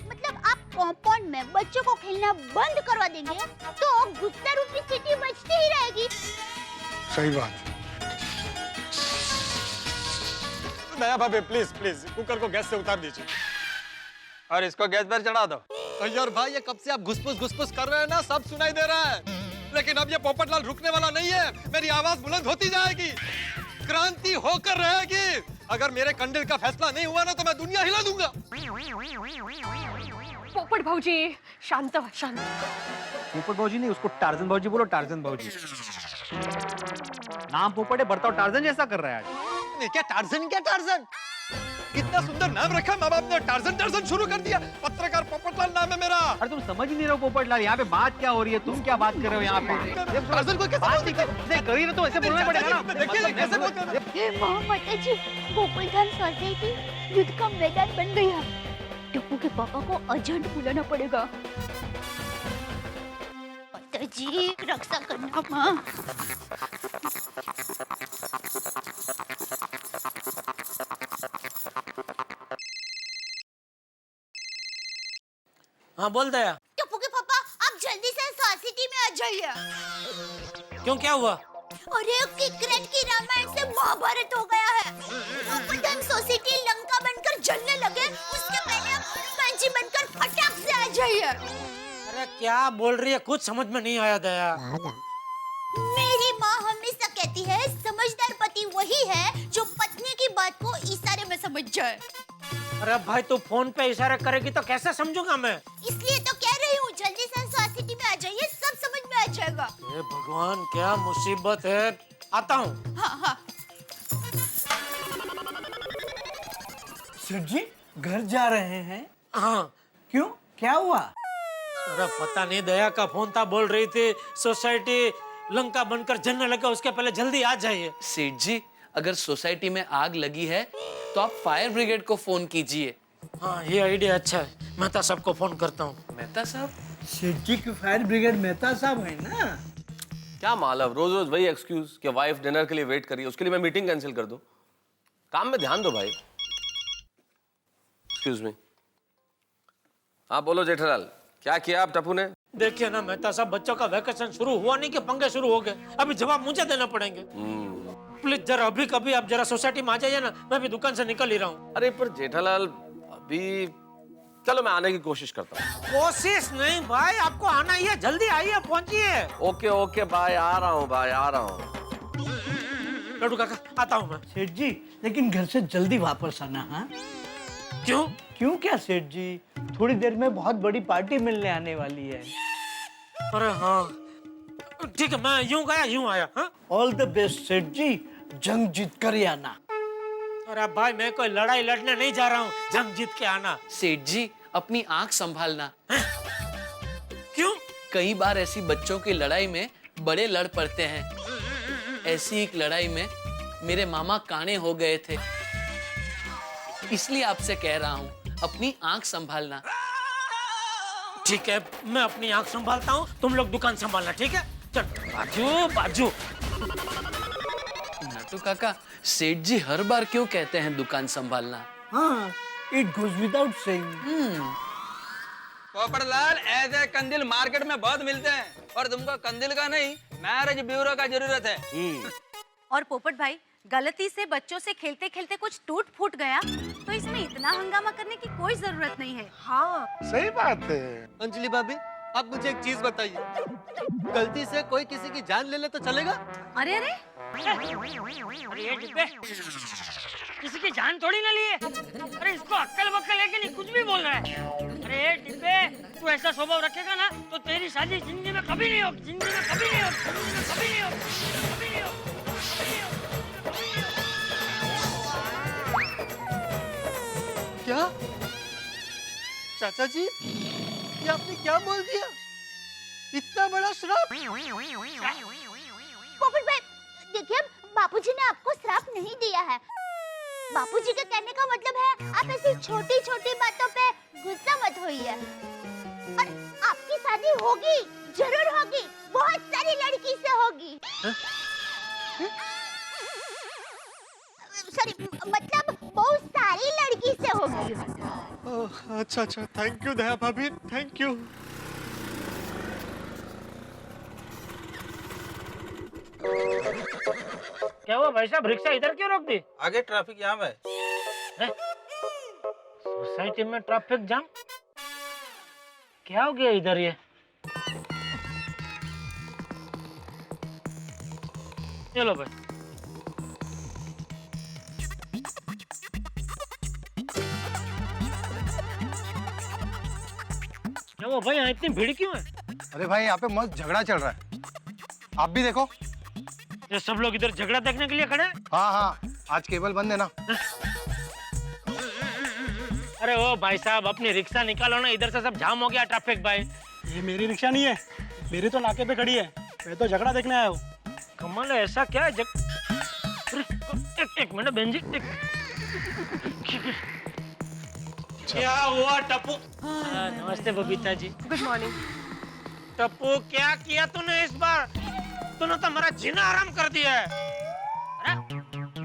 Speaker 14: मतलब आप कंपाउंड में बच्चों को खेलना बंद करवा देंगे, तो गुस्सा रूपी सीटी बजती ही रहेगी।
Speaker 6: सही बात।
Speaker 13: नया भाभी प्लीज प्लीज कुकर को गैस से उतार दीजिए
Speaker 12: और इसको गैस पर चढ़ा दो।
Speaker 13: अय्यर भाई ये कब से आप घुसपुस कर रहे हैं ना, सब सुनाई दे रहा है, लेकिन अब ये पोपटलाल रुकने वाला नहीं है। मेरी आवाज बुलंद होती जाएगी, क्रांति होकर रहेगी। अगर मेरे कंडिल का फैसला नहीं हुआ ना तो मैं दुनिया हिला दूंगा।
Speaker 11: पोपट भाऊजी शांत व्हा, शांत।
Speaker 10: पोपट भाऊजी नहीं, उसको टार्जन भाऊजी बोलो, टार्जन भाऊजी। नाम पोपट है, बर्ताव टार्जन जैसा कर रहा है आज।
Speaker 13: नहीं क्या टार्जन, क्या टार्जन? कितना सुंदर नाम रखा माँ बाप ने, टार्जन टार्जन शुरू कर दिया। पत्रकार पोपटलाल नाम है मेरा।
Speaker 10: अरे तुम समझ ही नहीं रहे हो पोपटलाल, यहाँ पे बात क्या हो रही है, तुम क्या बात कर रहे हो यहाँ पे?
Speaker 13: टार्जन को कैसे
Speaker 10: बात करी ना तो ऐसे बोलना पड़ेगा ना।
Speaker 13: देखिए कैसे बोल रहे हैं।
Speaker 14: हे माता जी, गोकुलधाम सोसाइटी युद्ध का मैदान बन गया। टप्पू के पापा को अर्जेंट बुलाना पड़ेगा। माता जी रक्षा करना माँ।
Speaker 3: हाँ बोल दया।
Speaker 14: टप्पू के पापा आप जल्दी से सोसाइटी में आ जाइए।
Speaker 3: क्यों, क्या हुआ?
Speaker 14: अरे किकरेट की रामायण से महाभारत हो गया है। गोकुलधाम सोसाइटी लंका बनकर जलने लगे, उसके पहले आप हनुमान बनकर फटाक से आ जाइए।
Speaker 3: अरे क्या बोल रही है, कुछ समझ में नहीं आया दया।
Speaker 14: मेरी माँ हमेशा कहती है समझदार पति वही है जो पत्नी की बात को इशारे में समझ जाए।
Speaker 3: अरे भाई तू फोन पे इशारा करेगी तो कैसे समझूंगा मैं?
Speaker 14: इसलिए तो कह रही हूँ जल्दी से सोसाइटी में आ जाइए, सब समझ में आ जाएगा।
Speaker 3: हे भगवान क्या मुसीबत है। आता हूँ।
Speaker 14: हाँ हाँ।
Speaker 2: सेठ जी घर जा रहे हैं?
Speaker 3: हाँ।
Speaker 2: क्यों, क्या हुआ?
Speaker 3: अरे पता नहीं, दया का फोन था, बोल रही थी सोसाइटी लंका बनकर जलने लगा, उसके पहले जल्दी आ जाइए।
Speaker 4: सेठ जी अगर सोसाइटी में आग लगी है तो आप फायर ब्रिगेड को फोन कीजिए।
Speaker 3: हाँ ये आइडिया अच्छा है, मेहता साहब को फोन करता हूँ।
Speaker 4: मेहता साहब?
Speaker 2: सेठ जी की फायर ब्रिगेड मेहता साहब है ना।
Speaker 10: क्या मालव, रोज रोज वही एक्सक्यूज कि वाइफ डिनर के लिए वेट कर रही है, उसके लिए मैं मीटिंग कैंसिल कर दूं? काम में ध्यान दो भाई। Excuse me. हाँ बोलो जेठालाल, क्या किया आप टप्पू ने?
Speaker 3: देखिए ना मेहता साहब, बच्चों का वैकेशन शुरू हुआ नहीं कि पंगे शुरू हो गए। अभी जवाब मुझे देना पड़ेंगे। प्लीज जरा अभी कभी आप जरा सोसाइटी में आ जाइए ना, मैं भी दुकान से निकल ही रहा हूँ।
Speaker 15: अरे पर जेठालाल अभी, चलो मैं आने की कोशिश करता हूँ।
Speaker 3: कोशिश नहीं भाई, आपको आना ही है, जल्दी आइए, पहुंचिए।
Speaker 15: ओके ओके भाई, आ रहा हूँ भाई, आ रहा हूँ।
Speaker 3: लड्डू काका आता हूँ मैं।
Speaker 2: सेठ जी लेकिन घर से जल्दी वापस आना। हाँ
Speaker 3: क्यों?
Speaker 2: क्यों क्या सेठ जी, थोड़ी देर में बहुत बड़ी पार्टी मिलने आने वाली है।
Speaker 3: अरे हाँ ठीक है, मैं यूं गया यूं आया। हाँ
Speaker 2: ऑल द बेस्ट सेठ जी, जंग जीत कर ही आना।
Speaker 3: अरे भाई मैं कोई लड़ाई लड़ने नहीं जा रहा हूँ, जंग जीत के आना।
Speaker 4: सेठ जी अपनी आंख संभालना।
Speaker 3: क्यों?
Speaker 4: कई बार ऐसी बच्चों की लड़ाई में बड़े लड़ पड़ते हैं। ऐसी एक लड़ाई में मेरे मामा काणे हो गए थे, इसलिए आपसे कह रहा हूँ अपनी आंख संभालना।
Speaker 3: ठीक है, मैं अपनी आंख संभालता हूँ, तुम लोग दुकान संभालना। ठीक है, चल बाजू बाजू।
Speaker 4: नट्टू काका, सेठ जी हर बार क्यों कहते हैं दुकान संभालना?
Speaker 2: हाँ, it goes without saying.
Speaker 12: Popatlal, ऐसे कंदिल मार्केट में बहुत मिलते हैं और तुमको कंदिल का नहीं, मैरिज ब्यूरो का जरूरत है।
Speaker 16: और पोपट भाई, गलती से बच्चों से खेलते खेलते कुछ टूट फूट गया तो इसमें इतना हंगामा करने की कोई जरूरत नहीं है। हाँ
Speaker 6: सही बात है।
Speaker 13: अंजलि भाभी, आप मुझे एक चीज बताइए, गलती से कोई किसी की जान ले ले तो चलेगा?
Speaker 16: अरे अरे
Speaker 17: अरे ये डिब्बे, किसी की जान थोड़ी ना लिए। अरे इसको अक्कल बक्कल है कि नहीं, कुछ भी बोल रहा है। अरे ये डिब्बे, तू ऐसा स्वभाव रखेगा ना तो तेरी शादी जिंदगी में कभी नहीं होगी, जिंदगी में कभी नहीं होगी, जिंदगी में कभी नहीं होगी, कभी नहीं होगी।
Speaker 13: क्या चाचा जी, ये आपने क्या बोल दिया? इतना बड़ा श्राप?
Speaker 14: पोपट भाई देखिए, बापूजी ने आपको श्राप नहीं दिया है। बापूजी के कहने का मतलब है आप ऐसी छोटी छोटी बातों पे गुस्सा मत होइए। और आपकी शादी होगी, जरूर होगी, बहुत सारी लड़की से होगी। सॉरी, मतलब बहुत सारी लड़की से होगी।
Speaker 13: अच्छा अच्छा, थैंक यू दया भाभी, थैंक यू।
Speaker 3: क्या हुआ भाई साहब, रिक्शा इधर क्यों रोक दी?
Speaker 12: आगे ट्रैफिक जाम है।
Speaker 3: सोसाइटी में ट्रैफिक जाम? क्या हो गया इधर ये? चलो भाई। क्या वो भाई, यहाँ इतनी भीड़ क्यों है?
Speaker 18: अरे भाई यहाँ पे मस्त झगड़ा चल रहा है, आप भी देखो।
Speaker 3: ये सब लोग इधर झगड़ा देखने के लिए खड़े हैं?
Speaker 18: हाँ हाँ, आज केबल बंद है ना।
Speaker 3: अरे ओ भाई साहब, अपनी रिक्शा निकालो ना, इधर से सब जाम हो गया ट्रैफिक भाई।
Speaker 19: ये मेरी रिक्शा नहीं है, मेरी तो नाके पे खड़ी है, मैं तो झगड़ा देखने आया हूँ।
Speaker 3: कमाल है, ऐसा क्या है? एक मिनट बहन जी, क्या हुआ टप्पू? नमस्ते बबीता जी।
Speaker 5: Good morning.
Speaker 3: टप्पू, क्या किया तूने इस बार? तूने तो हमारा जीना आराम कर दिया है।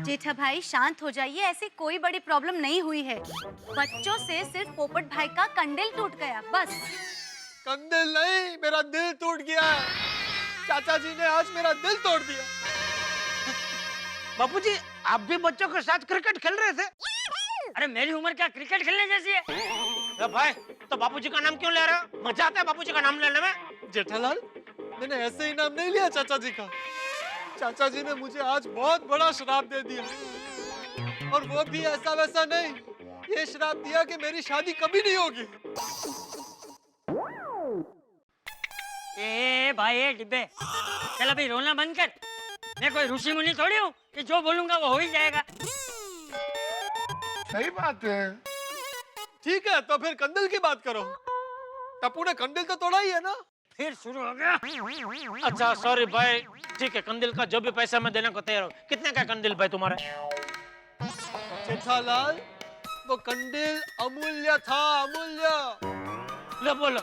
Speaker 16: जेठा भाई शांत हो जाइए, ऐसी कोई बड़ी प्रॉब्लम नहीं हुई है। बच्चों से सिर्फ पोपट भाई का कंडल टूट गया, बस।
Speaker 13: कंडल नहीं, मेरा दिल टूट गया। चाचा जी ने आज मेरा दिल तोड़ दिया।
Speaker 3: बापूजी, आप भी बच्चों के साथ क्रिकेट खेल रहे थे?
Speaker 17: अरे मेरी उम्र क्या क्रिकेट खेलने जैसी है?
Speaker 3: अरे भाई, तो बापूजी का नाम क्यों ले रहे हो? मजा आता है बापूजी का नाम लेने में?
Speaker 13: जेठालाल, मैंने ऐसे ही नाम नहीं लिया चाचा जी का। चाचा जी ने मुझे आज बहुत बड़ा श्राप दे दिया, और वो भी ऐसा वैसा नहीं। ये श्राप दिया कि मेरी शादी कभी नहीं होगी।
Speaker 17: ए भाई, ए डिब्बे, चल अभी रोना बंद कर। मैं कोई ऋषि मुनि थोड़ी हूँ कि जो बोलूंगा वो हो ही जाएगा।
Speaker 6: सही बात है।
Speaker 13: ठीक है, तो फिर कंदल की बात करो। टप्पू ने कंदल तो तोड़ा ही है ना?
Speaker 17: फिर शुरू हो गया।
Speaker 3: अच्छा सॉरी भाई, ठीक है, कंदिल का जो भी पैसा मैं देने को तैयार हूँ। कितने का कंदिल भाई तुम्हारा?
Speaker 13: जेठालाल, वो कंदिल अमूल्य था, अमूल्य।
Speaker 3: ले बोलो,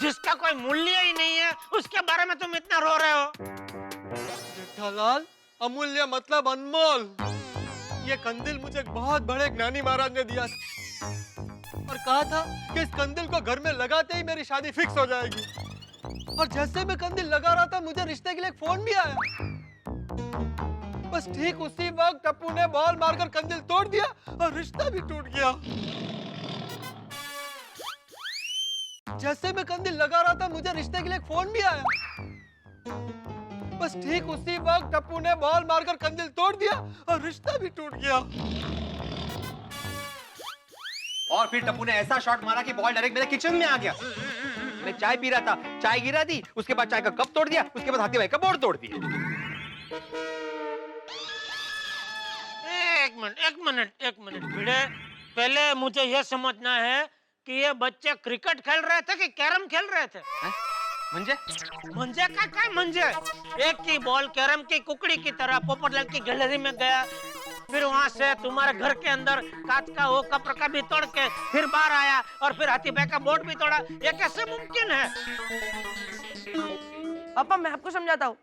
Speaker 3: जिसका कोई मूल्य ही नहीं है उसके बारे में तुम इतना रो रहे हो?
Speaker 13: जेठालाल, अमूल्य मतलब अनमोल। ये कंदिल मुझे एक बहुत बड़े ज्ञानी महाराज ने दिया और कहा था कि इस कंदिल को घर में लगाते ही मेरी शादी फिक्स हो जाएगी। और जैसे मैं कंदील लगा रहा था मुझे रिश्ते के लिए एक फोन भी आया। बस ठीक उसी वक्त टप्पू ने बॉल मारकर कंदील तोड़ दिया और रिश्ता भी टूट गया। जैसे मैं कंदील लगा रहा था मुझे रिश्ते के लिए एक फोन भी आया। बस ठीक उसी वक्त टप्पू ने बॉल मारकर कंदील तोड़ दिया और रिश्ता भी टूट गया।
Speaker 10: और फिर टप्पू ने ऐसा शॉट मारा कि बॉल डायरेक्ट मेरे किचन में आ गया। मैं चाय पी रहा था, चाय गिरा दी, उसके बाद चाय का कप तोड़ दिया, उसके बाद हाथी भाई का बोर्ड तोड़ दिया।
Speaker 3: एक मिनट भिड़े, पहले मुझे यह समझना है कि ये बच्चे क्रिकेट खेल रहे थे कि कैरम खेल रहे थे?
Speaker 10: मंजे
Speaker 3: का मंजे? एक की बॉल कैरम की कुकड़ी की तरह पोपटलाल की गैलरी में गया, फिर वहां से तुम्हारे घर के अंदर कांच का वो कप रखा भी तोड़ के फिर बाहर आया और फिर हाथी भाई का बोर्ड भी तोड़ा। ये कैसे मुमकिन है?
Speaker 9: पापा मैं आपको समझाता हूँ।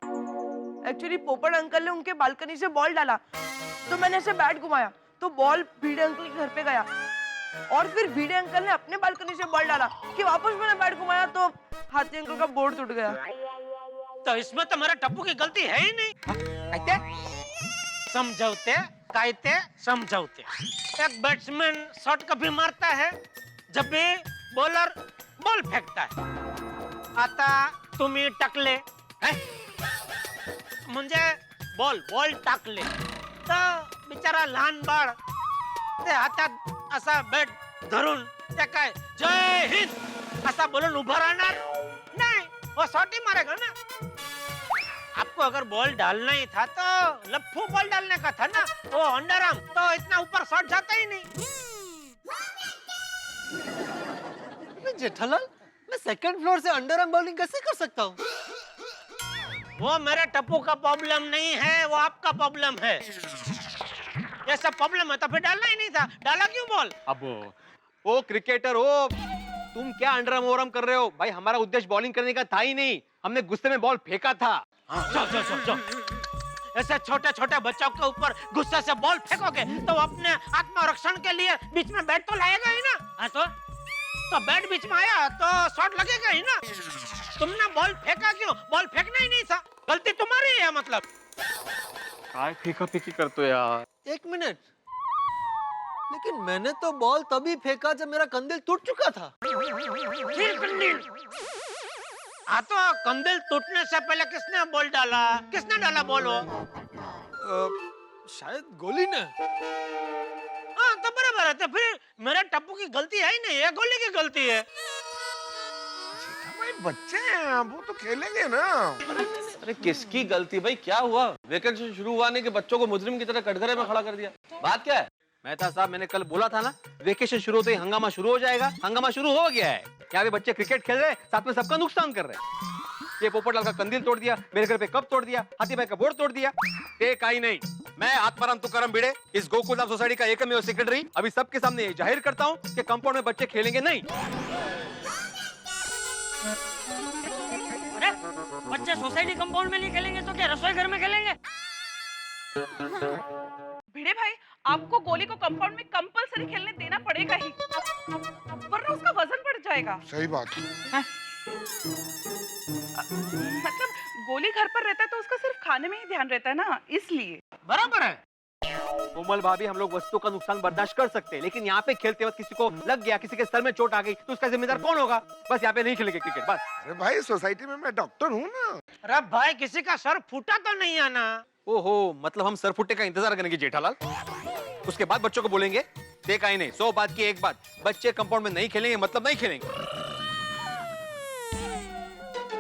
Speaker 9: एक्चुअली पोपट अंकल ने उनके बालकनी से बॉल डाला, तो मैंने ऐसे बैट घुमाया तो बॉल भिड़े अंकल के घर पे गया, और फिर भिड़े अंकल ने अपने बालकनी से बॉल डाला कि वापस मैंने बैट घुमाया तो हाथी अंकल का बोर्ड टूट गया।
Speaker 3: तो इसमें तो मेरे टप्पू की गलती है ही नहीं। समझौते कायते समझौते। एक बैट्समैन शॉट कभी मारता है जब भी बॉलर बॉल फेंकता है। आता तुम्ही टाकले म्हणजे बॉल टाकले तर बिचारा लहान बाळ ते हातात असा बॅट धरून ते काय जय हिंद असा बोलून उभा राहणार नाही, वो शॉट ही मारेगा ना। आपको अगर बॉल डालना ही था तो लफ्फू बॉल डालने का था ना, वो अंडरआर्म तो इतना ऊपर शॉट जाता ही नहीं।
Speaker 13: जेठालाल, मैं सेकंड फ्लोर से अंडरआर्म बॉलिंग कैसे कर सकता हूँ?
Speaker 3: वो मेरे टप्पू का प्रॉब्लम नहीं है, वो आपका प्रॉब्लम है। ये सब प्रॉब्लम है तो फिर डालना ही नहीं था, डाला क्यों बॉल?
Speaker 10: अब ओ क्रिकेटर हो, तुम क्या अंडरआर्म ओवरआर्म कर रहे हो? भाई हमारा उद्देश्य बॉलिंग करने का था ही नहीं, हमने गुस्से में बॉल फेंका था।
Speaker 3: जो। ऐसे छोटे छोटे बच्चों के ऊपर गुस्से से बॉल फेंकोगे तो अपने आत्मरक्षण के लिए बीच में बैट तो लाएगा ही ना। हाँ तो बैट बीच में आया तो शॉट लगेगा ही ना। तुमने बॉल फेंका क्यों? बॉल फेंकना ही नहीं था, गलती तुम्हारी है। मतलब
Speaker 10: काय फेंका फेंकी करते हो यार?
Speaker 13: एक मिनट, लेकिन मैंने तो बॉल तभी फेंका जब मेरा कंदील टूट चुका था।
Speaker 3: फिर कंदील? हाँ तो कंदील टूटने से पहले किसने बॉल डाला? किसने डाला बॉल?
Speaker 13: शायद गोली ने।
Speaker 3: हाँ तो बराबर है, तो फिर मेरे टप्पू की गलती है ही नहीं, ये गोली की गलती है।
Speaker 6: भाई बच्चे हैं वो तो खेलेंगे ना।
Speaker 15: अरे किसकी गलती भाई? क्या हुआ? वेकेशन शुरू हुआ नहीं कि बच्चों को मुजरिम की तरह कटघरे में खड़ा कर दिया? बात क्या है?
Speaker 10: मेहता साहब, मैंने कल बोला था ना, वेकेशन शुरू होते ही हंगामा शुरू हो जाएगा। हंगामा शुरू हो गया है। यहाँ पे बच्चे क्रिकेट खेल रहे हैं, साथ में सबका नुकसान कर रहे हैं। ये पोपटलाल का कंदील तोड़ दिया, मेरे घर पे कप तोड़ दिया, हाथी भाई का बोर्ड तोड़ दिया। एक आई नहीं, मैं आत्माराम तुकाराम भिड़े, इस गोकुलधाम सोसाइटी का एकमेव सेक्रेटरी, अभी सबके सामने ये जाहिर करता हूँ कि कंपाउंड में बच्चे खेलेंगे नहीं।
Speaker 17: अरे बच्चे सोसाइटी कंपाउंड में नहीं खेलेंगे तो क्या रसोई घर में खेलेंगे?
Speaker 8: भिड़े भाई, आपको गोली को कंपाउंड में कंपलसरी खेलने देना पड़ेगा ही, वरना उसका वजन बढ़ जाएगा।
Speaker 6: सही बात है।
Speaker 8: मतलब गोली घर पर रहता है तो उसका सिर्फ खाने में ही ध्यान रहता है ना, इसलिए।
Speaker 3: बराबर है।
Speaker 10: कोमल भाभी, हम लोग वस्तु का नुकसान बर्दाश्त कर सकते हैं, लेकिन यहाँ पे खेलते वक्त किसी को लग गया, किसी के सर में चोट आ गई तो उसका जिम्मेदार कौन होगा? बस यहाँ पे नहीं खेलेंगे क्रिकेट, बस।
Speaker 6: अरे भाई सोसाइटी में मैं डॉक्टर हूँ ना।
Speaker 3: अरे भाई किसी का सर फूटा तो नहीं है ना?
Speaker 10: ओहो, मतलब हम सर फुटे का इंतजार करेंगे जेठालाल? उसके बाद बच्चों को बोलेंगे देखा ही नहीं, 100 बात की एक बात, बच्चे कंपाउंड में नहीं खेलेंगे मतलब नहीं खेलेंगे।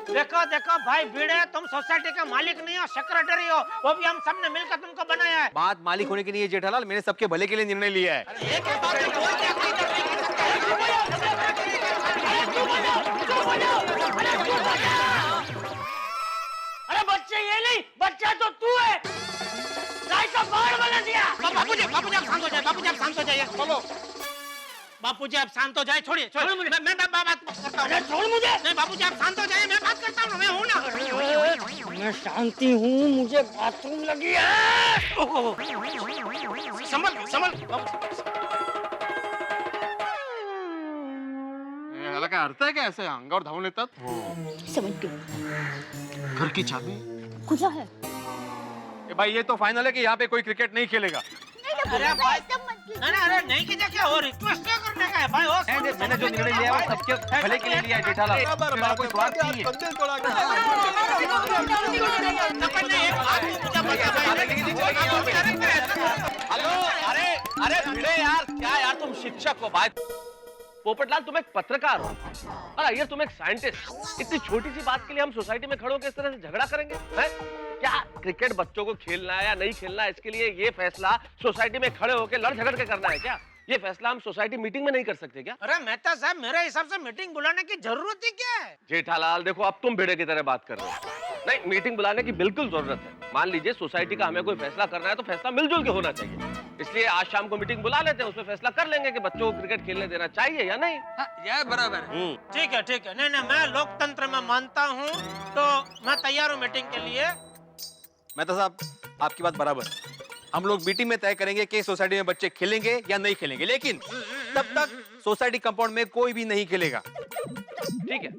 Speaker 3: देखो देखो भाई भिड़े, तुम सोसाइटी के मालिक नहीं हो, सेक्रेटरी हो, वो भी हम सबने मिलकर तुमको बनाया है।
Speaker 10: बात मालिक होने के लिए जेठालाल, मैंने सबके भले के लिए निर्णय लिया है।
Speaker 17: अरे बच्चे ये नहीं, बच्चा तो तू है। गाय का बाढ़ बना दिया।
Speaker 3: बापूजी आप शांत हो जाइए, बापूजी आप शांत हो जाइए। बोलो बापूजी आप शांत हो जाए, छोड़िए मैं बात करता हूँ।
Speaker 17: छोड़ मुझे।
Speaker 3: नहीं बापूजी आप शांत हो जाइए, मैं बात करता हूँ, मैं हूँ ना।
Speaker 17: मैं शांति हूँ, मुझे बाथरूम लगी है।
Speaker 3: संभल
Speaker 6: हल्का
Speaker 13: काय अर्थ आहे काय असं अंगावर धावून येतात?
Speaker 14: 70
Speaker 13: घर की चाबी?
Speaker 14: खुला है।
Speaker 13: ए भाई ये तो फाइनल है कि यहाँ पे कोई क्रिकेट नहीं खेलेगा।
Speaker 3: अरे भाई अरे नहीं कीजिए क्या हो रिक्वेस्ट क्या करने का है भाई हो
Speaker 1: मैंने जो निर्णय लिया वो सबके भले के लिए लिया है जेठालाल। मेरा कोई स्वार्थ नहीं है।
Speaker 15: हेलो, अरे भिड़े यार, क्या यार तुम शिक्षक हो भाई। पोपटलाल तुम एक पत्रकार हो और अय्यर तुम एक साइंटिस्ट। इतनी छोटी सी बात के लिए हम सोसाइटी में खड़े होकर इस तरह से झगड़ा करेंगे हैं? क्या क्रिकेट बच्चों को खेलना है या नहीं खेलना है, इसके लिए ये फैसला सोसाइटी में खड़े होकर लड़ झगड़ के करना है क्या? ये फैसला हम सोसाइटी मीटिंग में नहीं कर सकते क्या?
Speaker 3: अरे मेहता साहब मेरे हिसाब से मीटिंग बुलाने की जरूरत ही क्या है?
Speaker 15: जेठालाल देखो, अब तुम भिड़े की तरह बात कर रहे हो। नहीं, मीटिंग बुलाने की बिल्कुल जरूरत है। मान लीजिए सोसाइटी का हमें कोई फैसला करना है तो फैसला मिलजुल के होना चाहिए। इसलिए आज शाम को मीटिंग बुला लेते हैं, उसमें फैसला कर लेंगे कि बच्चों को क्रिकेट खेलने देना चाहिए या नहीं।
Speaker 3: ये बराबर है। ठीक है ठीक है। नहीं मैं लोकतंत्र में मानता हूँ, तो मैं तैयार हूँ मीटिंग के लिए।
Speaker 10: मेहता साहब, आपकी बात बराबर। हम लोग मीटिंग में तय करेंगे कि सोसाइटी में बच्चे खेलेंगे या नहीं खेलेंगे, लेकिन तब तक सोसाइटी कंपाउंड में कोई भी नहीं खेलेगा।
Speaker 15: ठीक है,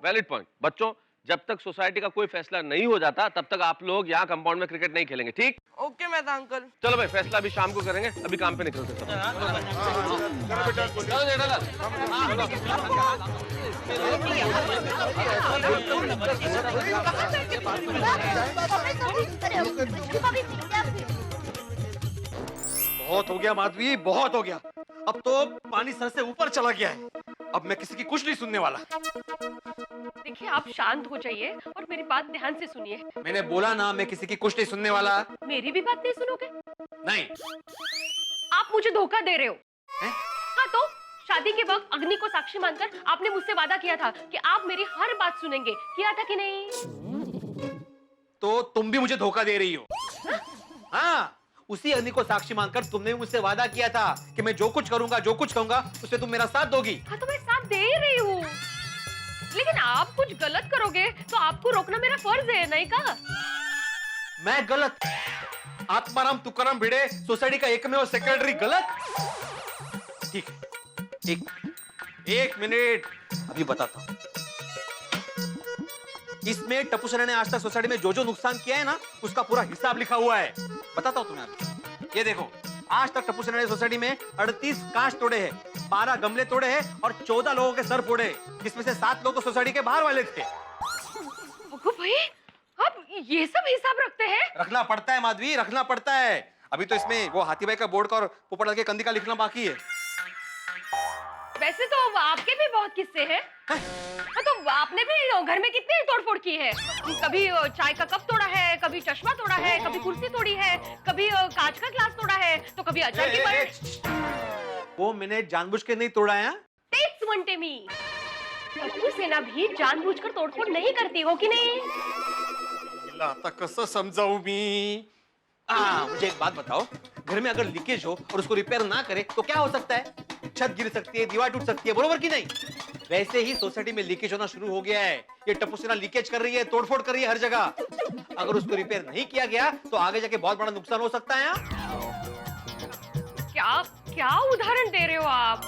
Speaker 15: वैलिड पॉइंट। बच्चों, जब तक सोसाइटी का कोई फैसला नहीं हो जाता तब तक आप लोग यहाँ कंपाउंड में क्रिकेट नहीं खेलेंगे, ठीक?
Speaker 9: Okay Mehta uncle.
Speaker 15: चलो भाई, फैसला भी शाम को करेंगे, अभी काम पे निकलते हैं।
Speaker 10: बहुत हो गया माधवी, बहुत हो गया। अब तो पानी सर से ऊपर चला गया है। अब मैं किसी की कुछ नहीं सुनने वाला।
Speaker 11: देखिए आप शांत हो जाइए और मेरी बात ध्यान से सुनिए।
Speaker 10: मैंने बोला ना, मैं किसी की कुछ नहीं सुनने वाला।
Speaker 11: मेरी भी बात नहीं सुनोगे?
Speaker 10: नहीं।
Speaker 11: आप मुझे धोखा दे रहे हो। हाँ तो शादी के वक्त अग्नि को साक्षी मानकर आपने मुझसे वादा किया था कि आप मेरी हर बात सुनेंगे, किया था कि नहीं?
Speaker 10: तो तुम भी मुझे धोखा दे रही हो। हाँ, उसी अग्नि को साक्षी मानकर तुमने मुझसे वादा किया था कि मैं जो कुछ करूंगा, जो कुछ कहूंगा, उसमें तुम मेरा साथ दोगी।
Speaker 11: हाँ तो मैं साथ दे रही हूँ, लेकिन आप कुछ गलत करोगे तो आपको रोकना मेरा फर्ज है, नहीं का?
Speaker 10: मैं गलत? आत्माराम तुकाराम भिड़े सोसाइटी का एकमेव सेक्रेटरी गलत? ठीक है, एक मिनट, अभी बताता हूं। इसमें टप्पू सेना ने आज तक सोसाइटी में जो जो नुकसान किया है ना, उसका पूरा हिसाब लिखा हुआ है। बताता हूं तुम्हें। ये देखो, आज तक टप्पू सेना ने सोसाइटी में 38 कांच तोड़े हैं, 12 गमले तोड़े हैं और 14 लोगों के सर फोड़े, जिसमें से 7 लोग तो सोसाइटी के बाहर वाले थे।
Speaker 11: भाई आप ये सब हिसाब रखते हैं?
Speaker 10: रखना पड़ता है माधवी, रखना पड़ता है। अभी तो इसमें वो हाथी भाई का बोर्ड का और पोपटलाल के कंदी का लिखना बाकी है।
Speaker 11: वैसे तो आपके भी बहुत किस्से हैं। हाँ, तो आपने भी घर में कितनी तोड़फोड़ की है? कभी चाय का कप तोड़ा है, कभी चश्मा तोड़ा है, कभी कुर्सी तोड़ी है, कभी कांच का ग्लास तोड़ा है, तो कभी अचार की पल्ली।
Speaker 10: वो मैंने जानबूझ के नहीं तोड़ा है।
Speaker 11: Takes one Temi. टप्पू सेना भी जानबूझकर तोड़फोड़ नहीं करती हो कि नहीं?
Speaker 10: आता कसं समजाऊ मी? मुझे एक बात बताओ, घर में अगर लीकेज हो और उसको रिपेयर ना करे तो क्या हो सकता है? छत गिर सकती है, दीवार टूट सकती है, बरोबर कि नहीं? वैसे ही सोसाइटी में लीकेज होना शुरू हो गया है। ये टप्पू सेना लीकेज कर रही है, तोड़फोड़ कर रही है हर जगह। अगर उसको रिपेयर नहीं किया गया तो आगे जाके बहुत बड़ा नुकसान हो सकता है।
Speaker 11: क्या क्या उदाहरण दे रहे हो आप?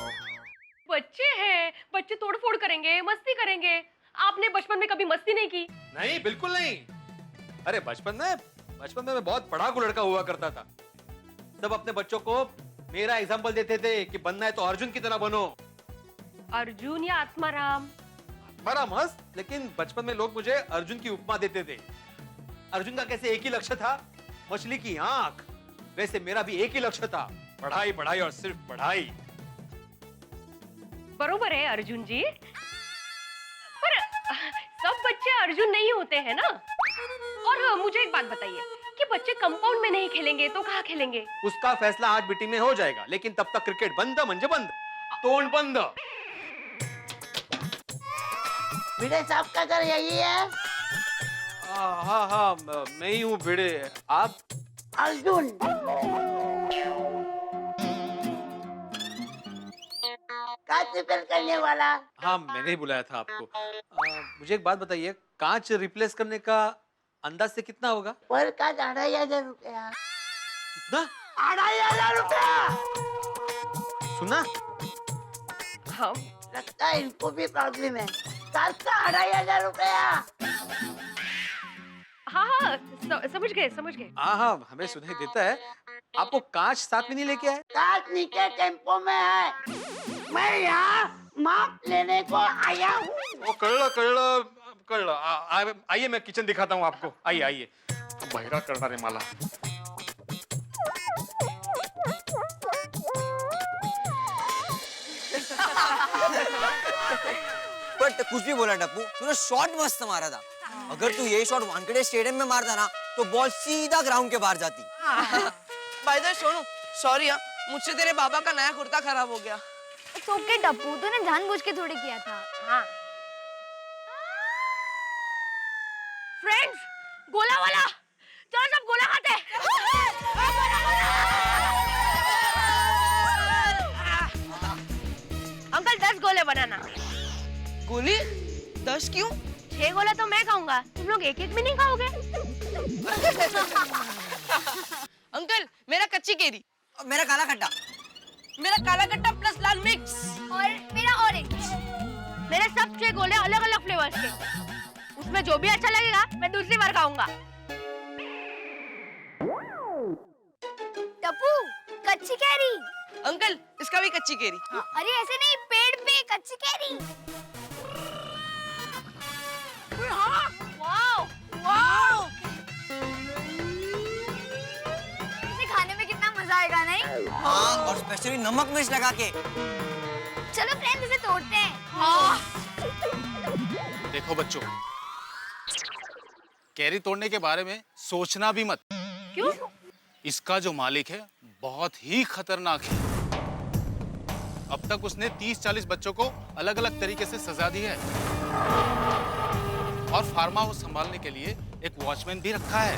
Speaker 11: बच्चे हैं, बच्चे तोड़फोड़ करेंगे, मस्ती करेंगे। आपने बचपन में कभी मस्ती नहीं की?
Speaker 10: नहीं, बिल्कुल नहीं। अरे बचपन में मैं बहुत पढ़ाकू लड़का हुआ करता था। सब अपने बच्चों को मेरा एग्जाम्पल देते थे कि बनना है तो अर्जुन की तरह बनो।
Speaker 11: अर्जुन या आत्माराम?
Speaker 10: आत्माराम मस्त, लेकिन बचपन में लोग मुझे अर्जुन की उपमा देते थे। अर्जुन का कैसे एक ही लक्ष्य था, मछली की आंख, वैसे मेरा भी एक ही लक्ष्य था, पढ़ाई पढ़ाई और सिर्फ पढ़ाई।
Speaker 11: बरोबर है अर्जुन जी, पर सब बच्चे अर्जुन नहीं होते हैं ना। और मुझे एक बात बताइए कि बच्चे कंपाउंड में नहीं खेलेंगे तो कहाँ खेलेंगे?
Speaker 10: उसका फैसला आज मीटिंग में हो जाएगा, लेकिन तब तक क्रिकेट बंद म्हणजे बंद, तोंड बंद।
Speaker 20: भिड़े साहब का घर यही है?
Speaker 10: हाँ, मैं ही हूँ भिड़े। आप?
Speaker 20: अर्जुन। कांच रिपेयर करने वाला।
Speaker 10: हाँ, मैंने ही बुलाया था आपको। मुझे एक बात बताइए, कांच रिप्लेस करने का अंदाज से कितना होगा?
Speaker 20: पर कांच 2500 रुपया।
Speaker 10: कितना?
Speaker 20: 2500 रुपया।
Speaker 10: सुना?
Speaker 11: हाँ,
Speaker 20: लगता है इनको भी प्रॉब्लम है। कार का 2500 रुपया।
Speaker 11: हाँ हाँ समझ गए समझ गए।
Speaker 10: हाँ हाँ हमें सुनाई देता है। आपको कांच साथ में नहीं लेके आए?
Speaker 20: कांच नीचे टेम्पो में है। मैं यहाँ माप लेने को आया हूँ।
Speaker 13: वो कळलं आइए मैं किचन दिखाता हूँ आपको। आइए आइए बहिरा करणारे मला।
Speaker 5: बट कुछ भी बोला टप्पू, तूने शॉट मस्त मारा था। अगर तू ये शॉट वानखेड़े स्टेडियम में मारता ना तो बॉल सीधा ग्राउंड के बाहर जाती।
Speaker 9: By the way Sonu, sorry यार, मुझसे तेरे बाबा का नया कुर्ता खराब हो गया।
Speaker 16: इट्स ओके टप्पू, तूने जानबूझ के थोड़ी किया था।
Speaker 11: हाँ फ्रेंड्स, गोला वाला, चलो सब गोला खाते हैं। अंकल 10 गोले बनाना।
Speaker 9: गोली 10 क्यों?
Speaker 11: 6 गोला तो मैं खाऊंगा, तुम लोग एक एक भी नहीं खाओगे।
Speaker 9: अंकल मेरा कच्ची केरी।
Speaker 5: मेरा काला खट्टा।
Speaker 9: मेरा काला खट्टा प्लस लाल मिक्स।
Speaker 11: और मेरा ऑरेंज। मेरे सब 6 गोले अलग अलग फ्लेवर्स के। उसमें जो भी अच्छा लगेगा मैं दूसरी बार खाऊंगा।
Speaker 16: टप्पू, कच्ची कैरी।
Speaker 9: अंकल इसका भी कच्ची केरी।
Speaker 16: अरे ऐसे नहीं, पेड़ पे कच्ची कैरी।
Speaker 11: वाओ वाओ,
Speaker 16: इसे खाने में कितना मजा आएगा नहीं?
Speaker 5: हाँ, और स्पेशली नमक मिर्च लगा के।
Speaker 16: चलो फ्रेंड्स, इसे तोड़ते हैं।
Speaker 18: देखो बच्चों, कैरी तोड़ने के बारे में सोचना भी मत।
Speaker 11: क्यों?
Speaker 18: इसका जो मालिक है बहुत ही खतरनाक है। अब तक उसने 30-40 बच्चों को अलग अलग तरीके से सजा दी है और फार्म हाउस संभालने के लिए एक वॉचमैन भी रखा है।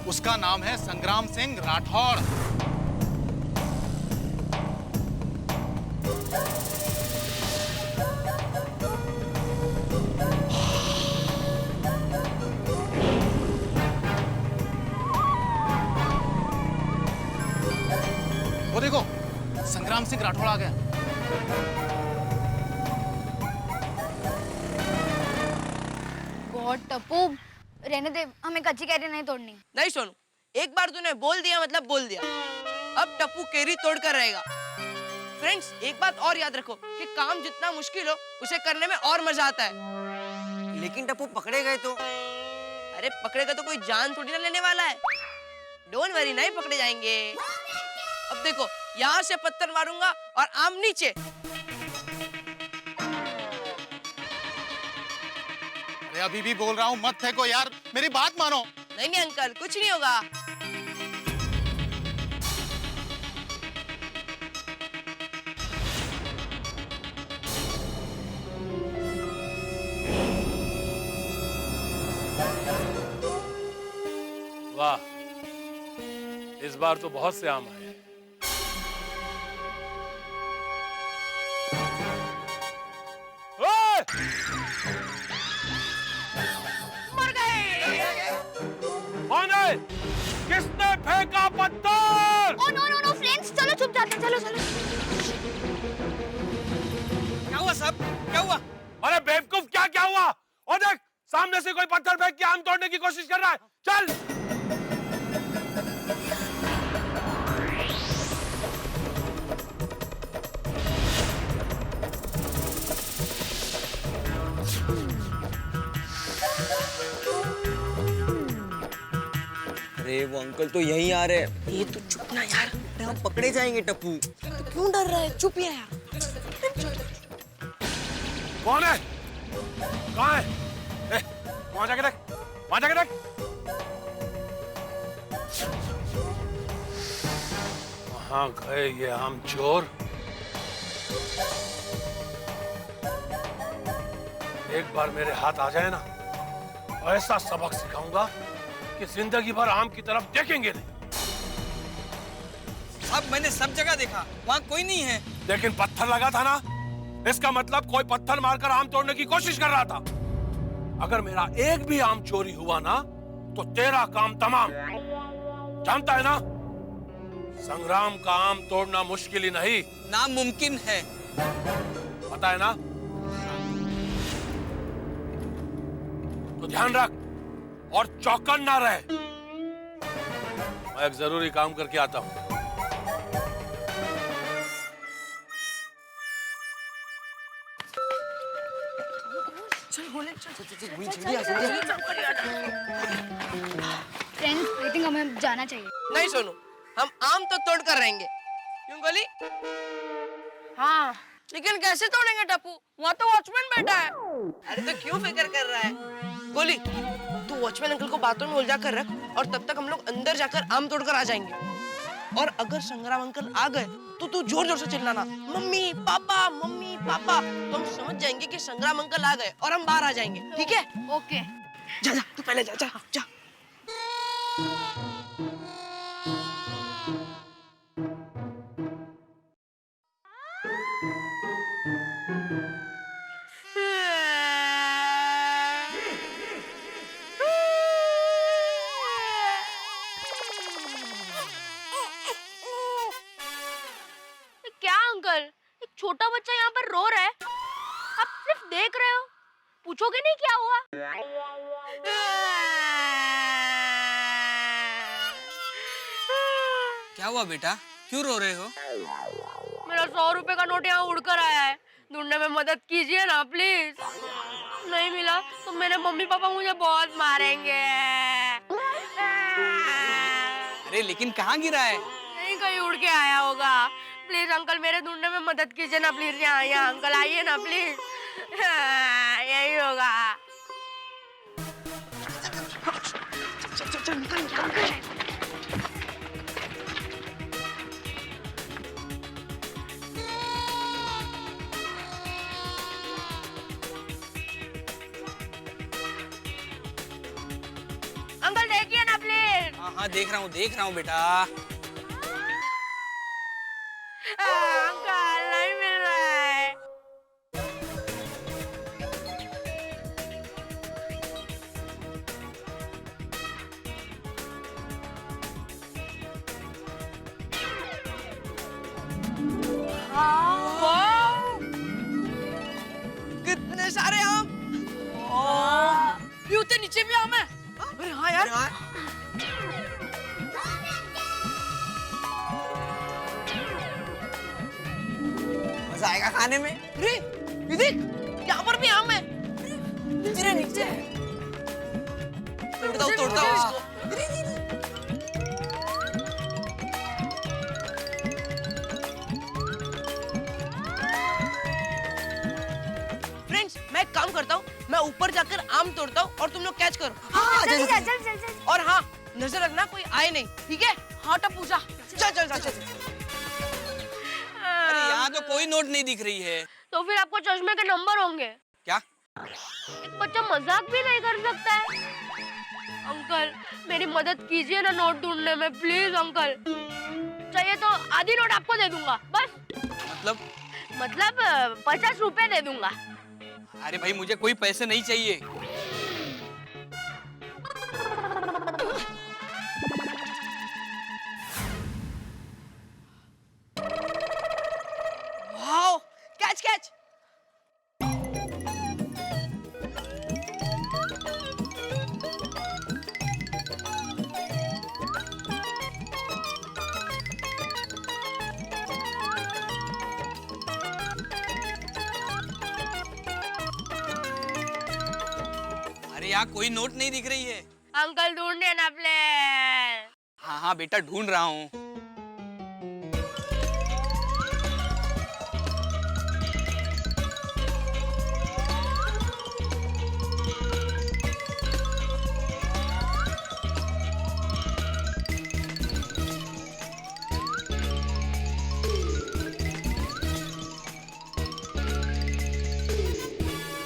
Speaker 18: उसका नाम है संग्राम सिंह राठौड़। वो देखो, संग्राम सिंह राठौड़ आ गया।
Speaker 16: गॉड टप्पू, रहने दे, हमें कच्ची कैरी नहीं तोड़नी।
Speaker 9: नहीं सोनू, एक बार तूने बोल दिया मतलब बोल दिया। अब टप्पू केरी तोड़ कर रहेगा। फ्रेंड्स, एक बात और याद रखो कि काम जितना मुश्किल हो उसे करने में और मजा आता है।
Speaker 5: लेकिन टप्पू पकड़े गए तो?
Speaker 9: अरे पकड़ेगा तो कोई जान थोड़ी ना लेने वाला है। डोंट वरी, नहीं पकड़े जाएंगे। अब देखो, यहाँ से पत्थर मारूंगा और आम नीचे।
Speaker 18: अरे अभी भी बोल रहा हूँ, मत फेंको यार, मेरी बात मानो।
Speaker 9: नहीं नहीं अंकल, कुछ नहीं होगा।
Speaker 15: वाह, इस बार तो बहुत से आम आए।
Speaker 11: मर गए।
Speaker 15: कौन है? किसने फेंका पत्थर?
Speaker 16: Oh no no no friends, चलो चुप जाते हैं, चलो चलो।
Speaker 15: क्या हुआ साहब? क्या हुआ? अरे बेवकूफ, क्या क्या हुआ? और देख, सामने से कोई पत्थर फेंक के आम तोड़ने की कोशिश कर रहा है। चल।
Speaker 5: अरे वो अंकल तो यहीं आ रहे हैं।
Speaker 9: ये तो चुप ना यार,
Speaker 5: हम पकड़े जाएंगे टप्पू।
Speaker 9: तो क्यों डर रहा है? चुप ही है यार।
Speaker 15: कौन है? कहाँ है? वहां जाके देख, वहां जाके देख। कहाँ गए ये आम चोर? एक बार मेरे हाथ आ जाए ना, ऐसा सबक सिखाऊंगा कि जिंदगी भर आम की तरफ देखेंगे नहीं।
Speaker 5: अब मैंने सब जगह देखा, वहाँ कोई नहीं है।
Speaker 15: लेकिन पत्थर लगा था ना, इसका मतलब कोई पत्थर मारकर आम तोड़ने की कोशिश कर रहा था। अगर मेरा एक भी आम चोरी हुआ ना, तो तेरा काम तमाम। जानता है ना? संग्राम का आम तोड़ना मुश्किल ही नहीं,
Speaker 4: नामुमकिन है।
Speaker 15: पता है ना? तो ध्यान रख और चौकन्ना रहे। मैं एक जरूरी काम करके आता हूं।
Speaker 14: फ्रेंड्स, आई थिंक हमें जाना चाहिए।
Speaker 5: नहीं सोनू, हम आम तो तोड़ कर रहेंगे। क्यों गोली?
Speaker 9: हाँ, लेकिन कैसे तोड़ेंगे टप्पू? वहाँ तो वॉचमैन बैठा है।
Speaker 5: अरे तो क्यों फिक्र कर रहा है? गोली, तू वॉचमैन अंकल को बातों में उलझा कर रख और तब तक हम लोग अंदर जाकर आम तोड़कर आ जाएंगे। और अगर संग्राम अंकल आ गए तो तू जोर जोर से चिल्लाना, मम्मी पापा, मम्मी पापा। तो हम समझ जाएंगे कि संग्राम अंकल आ गए और हम बाहर आ जाएंगे। ठीक है?
Speaker 14: ओके।
Speaker 5: जा जा, तू पहले जा जा जा।
Speaker 7: क्या अंकल, एक छोटा बच्चा यहाँ पर रो रहा है, आप सिर्फ देख रहे हो, पूछोगे नहीं क्या हुआ?
Speaker 4: क्या हुआ बेटा, क्यों रो रहे हो?
Speaker 7: मेरा 100 रुपए का नोट यहाँ उड़कर आया है, ढूंढने में मदद कीजिए ना प्लीज। नहीं मिला तो मेरे मम्मी पापा मुझे बहुत मारेंगे।
Speaker 4: अरे लेकिन कहाँ गिरा है?
Speaker 7: नहीं, कहीं उड़ के आया होगा। प्लीज अंकल, मेरे ढूंढने में मदद कीजिए ना प्लीज। यहाँ अंकल आइए ना प्लीज। यही होगा।
Speaker 5: चल निकल निकल।
Speaker 7: अंकल देखिए ना प्लीज।
Speaker 4: हाँ देख रहा हूँ बेटा।
Speaker 7: अंकल नहीं मिल रहा है।
Speaker 5: कितने सारे आम।
Speaker 9: ये उतने नीचे भी आम है।
Speaker 5: अरे हाँ यार। मजा आएगा खाने में। अरे ये देख, यहाँ पर भी आम है। नीचे नीचे। तोड़ता हूँ इसको। फ्रेंड्स, मैं एक काम करता हूँ, मैं ऊपर जाकर आम तोड़ता हूँ और तुम लोग कैच करो।
Speaker 14: हाँ, चल।
Speaker 5: और हाँ, नजर रखना कोई आए नहीं, ठीक है?
Speaker 9: हाँ टप्पू जा।
Speaker 5: चल।
Speaker 4: अरे यहाँ तो कोई नोट नहीं दिख रही है।
Speaker 7: तो फिर आपको चश्मे के नंबर होंगे।
Speaker 4: क्या?
Speaker 7: एक बच्चा मजाक भी नहीं कर सकता है। अंकल, मेरी मदद कीजिए ना नोट ढूंढने में प्लीज अंकल। चाहिए तो आधी नोट आपको दे दूंगा बस।
Speaker 4: मतलब
Speaker 7: 50 रुपए दे दूंगा।
Speaker 4: अरे भाई, मुझे कोई पैसे नहीं चाहिए।
Speaker 5: Wow, catch.
Speaker 4: अरे यहाँ कोई नोट नहीं दिख रही है।
Speaker 7: अंकल ढूंढिए ना प्लीज।
Speaker 4: हाँ बेटा, ढूंढ रहा हूँ।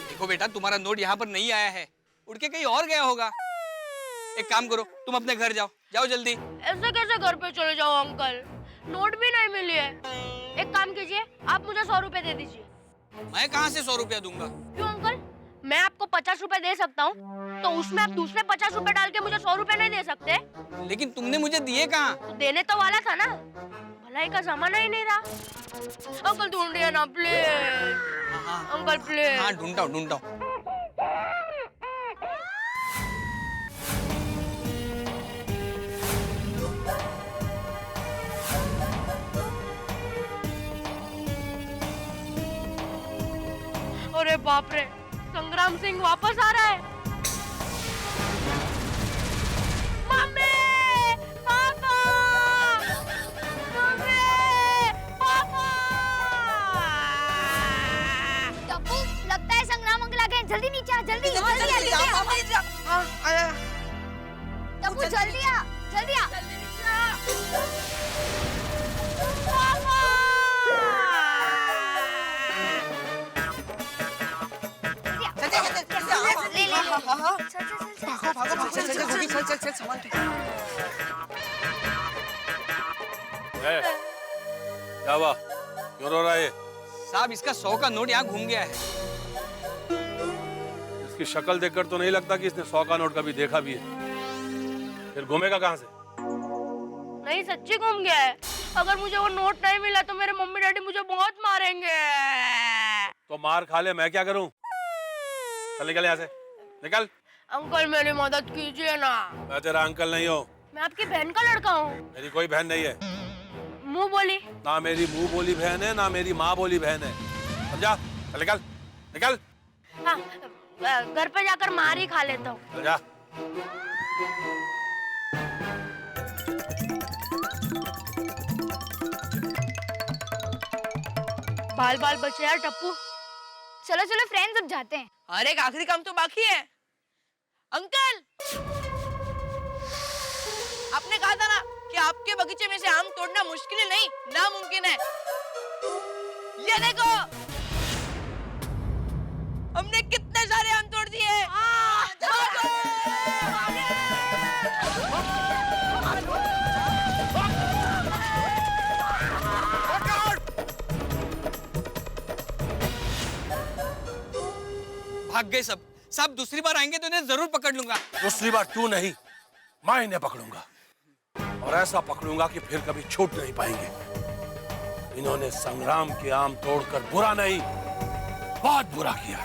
Speaker 4: देखो बेटा, तुम्हारा नोट यहाँ पर नहीं आया है, उड़ के कहीं और गया होगा। एक काम करो, तुम अपने घर जाओ जल्दी।
Speaker 7: ऐसे कैसे घर पे चले जाओ अंकल, नोट भी नहीं मिली है। एक काम कीजिए, आप मुझे 100 रुपए दे दीजिए।
Speaker 4: मैं कहाँ से 100 रुपया दूंगा?
Speaker 7: क्यों अंकल, मैं आपको 50 रुपए दे सकता हूँ, तो उसमें आप दूसरे 50 रुपए डाल के मुझे 100 रुपए नहीं दे सकते?
Speaker 12: लेकिन तुमने मुझे दिए कहाँ?
Speaker 7: तो देने तो वाला था ना, भलाई का जमाना ही नहीं रहा। अंकल ढूंढिए ना प्लीज, अंकल प्लीज।
Speaker 12: हाँ ढूंढता हूँ।
Speaker 7: अरे बाप रे, संग्राम सिंह वापस आ रहा है। मम्मी, पापा, मम्मी, पापा।
Speaker 14: टप्पू, लगता है संग्राम अंकल आ गए। जल्दी नीचे आ, जल्दी
Speaker 5: जल्दी आ। हाँ, आया।
Speaker 14: टप्पू जल्दी आ, जल्दी आ।
Speaker 10: क्या हुआ? क्यों रो रहा है?
Speaker 12: साहब इसका 100 का नोट यहाँ घूम गया है।
Speaker 10: इसकी शक्ल देखकर तो नहीं लगता कि इसने 100 का नोट कभी देखा भी है। फिर घूमेगा कहाँ से?
Speaker 7: नहीं, सच्ची घूम गया है। अगर मुझे वो नोट नहीं मिला तो मेरे मम्मी डैडी मुझे बहुत मारेंगे।
Speaker 10: तो मार खा ले, मैं क्या करूं? चल निकल यहाँ से, निकल।
Speaker 7: अंकल मेरी मदद कीजिए ना।
Speaker 10: मैं तेरा अंकल नहीं हूँ।
Speaker 7: मैं आपकी बहन का लड़का हूँ।
Speaker 10: मेरी कोई बहन नहीं है।
Speaker 7: मुंह बोली।
Speaker 10: ना मेरी मुंह बोली बहन है, ना मेरी माँ बोली बहन है। समझा? चल निकल, निकल।
Speaker 7: हाँ, घर पे जाकर मार ही खा लेता हूँ।
Speaker 10: चल जा।
Speaker 7: बाल बाल बचे यार टप्पू।
Speaker 14: चलो चलो फ्रेंड्स, अब जाते हैं।
Speaker 5: अरे एक आखिरी काम तो बाकी है। अंकल, आपने कहा था ना कि आपके बगीचे में से आम तोड़ना मुश्किल नहीं, नामुमकिन है। ये देखो, हमने कितने सारे आम तोड़ दिए।
Speaker 12: भाग गए सब। साहब दूसरी बार आएंगे तो इन्हें जरूर पकड़ लूंगा।
Speaker 10: दूसरी बार तू नहीं, मैं इन्हें पकड़ूंगा, और ऐसा पकड़ूंगा कि फिर कभी छूट नहीं पाएंगे। इन्होंने संग्राम के आम तोड़कर बुरा नहीं, बहुत बुरा किया।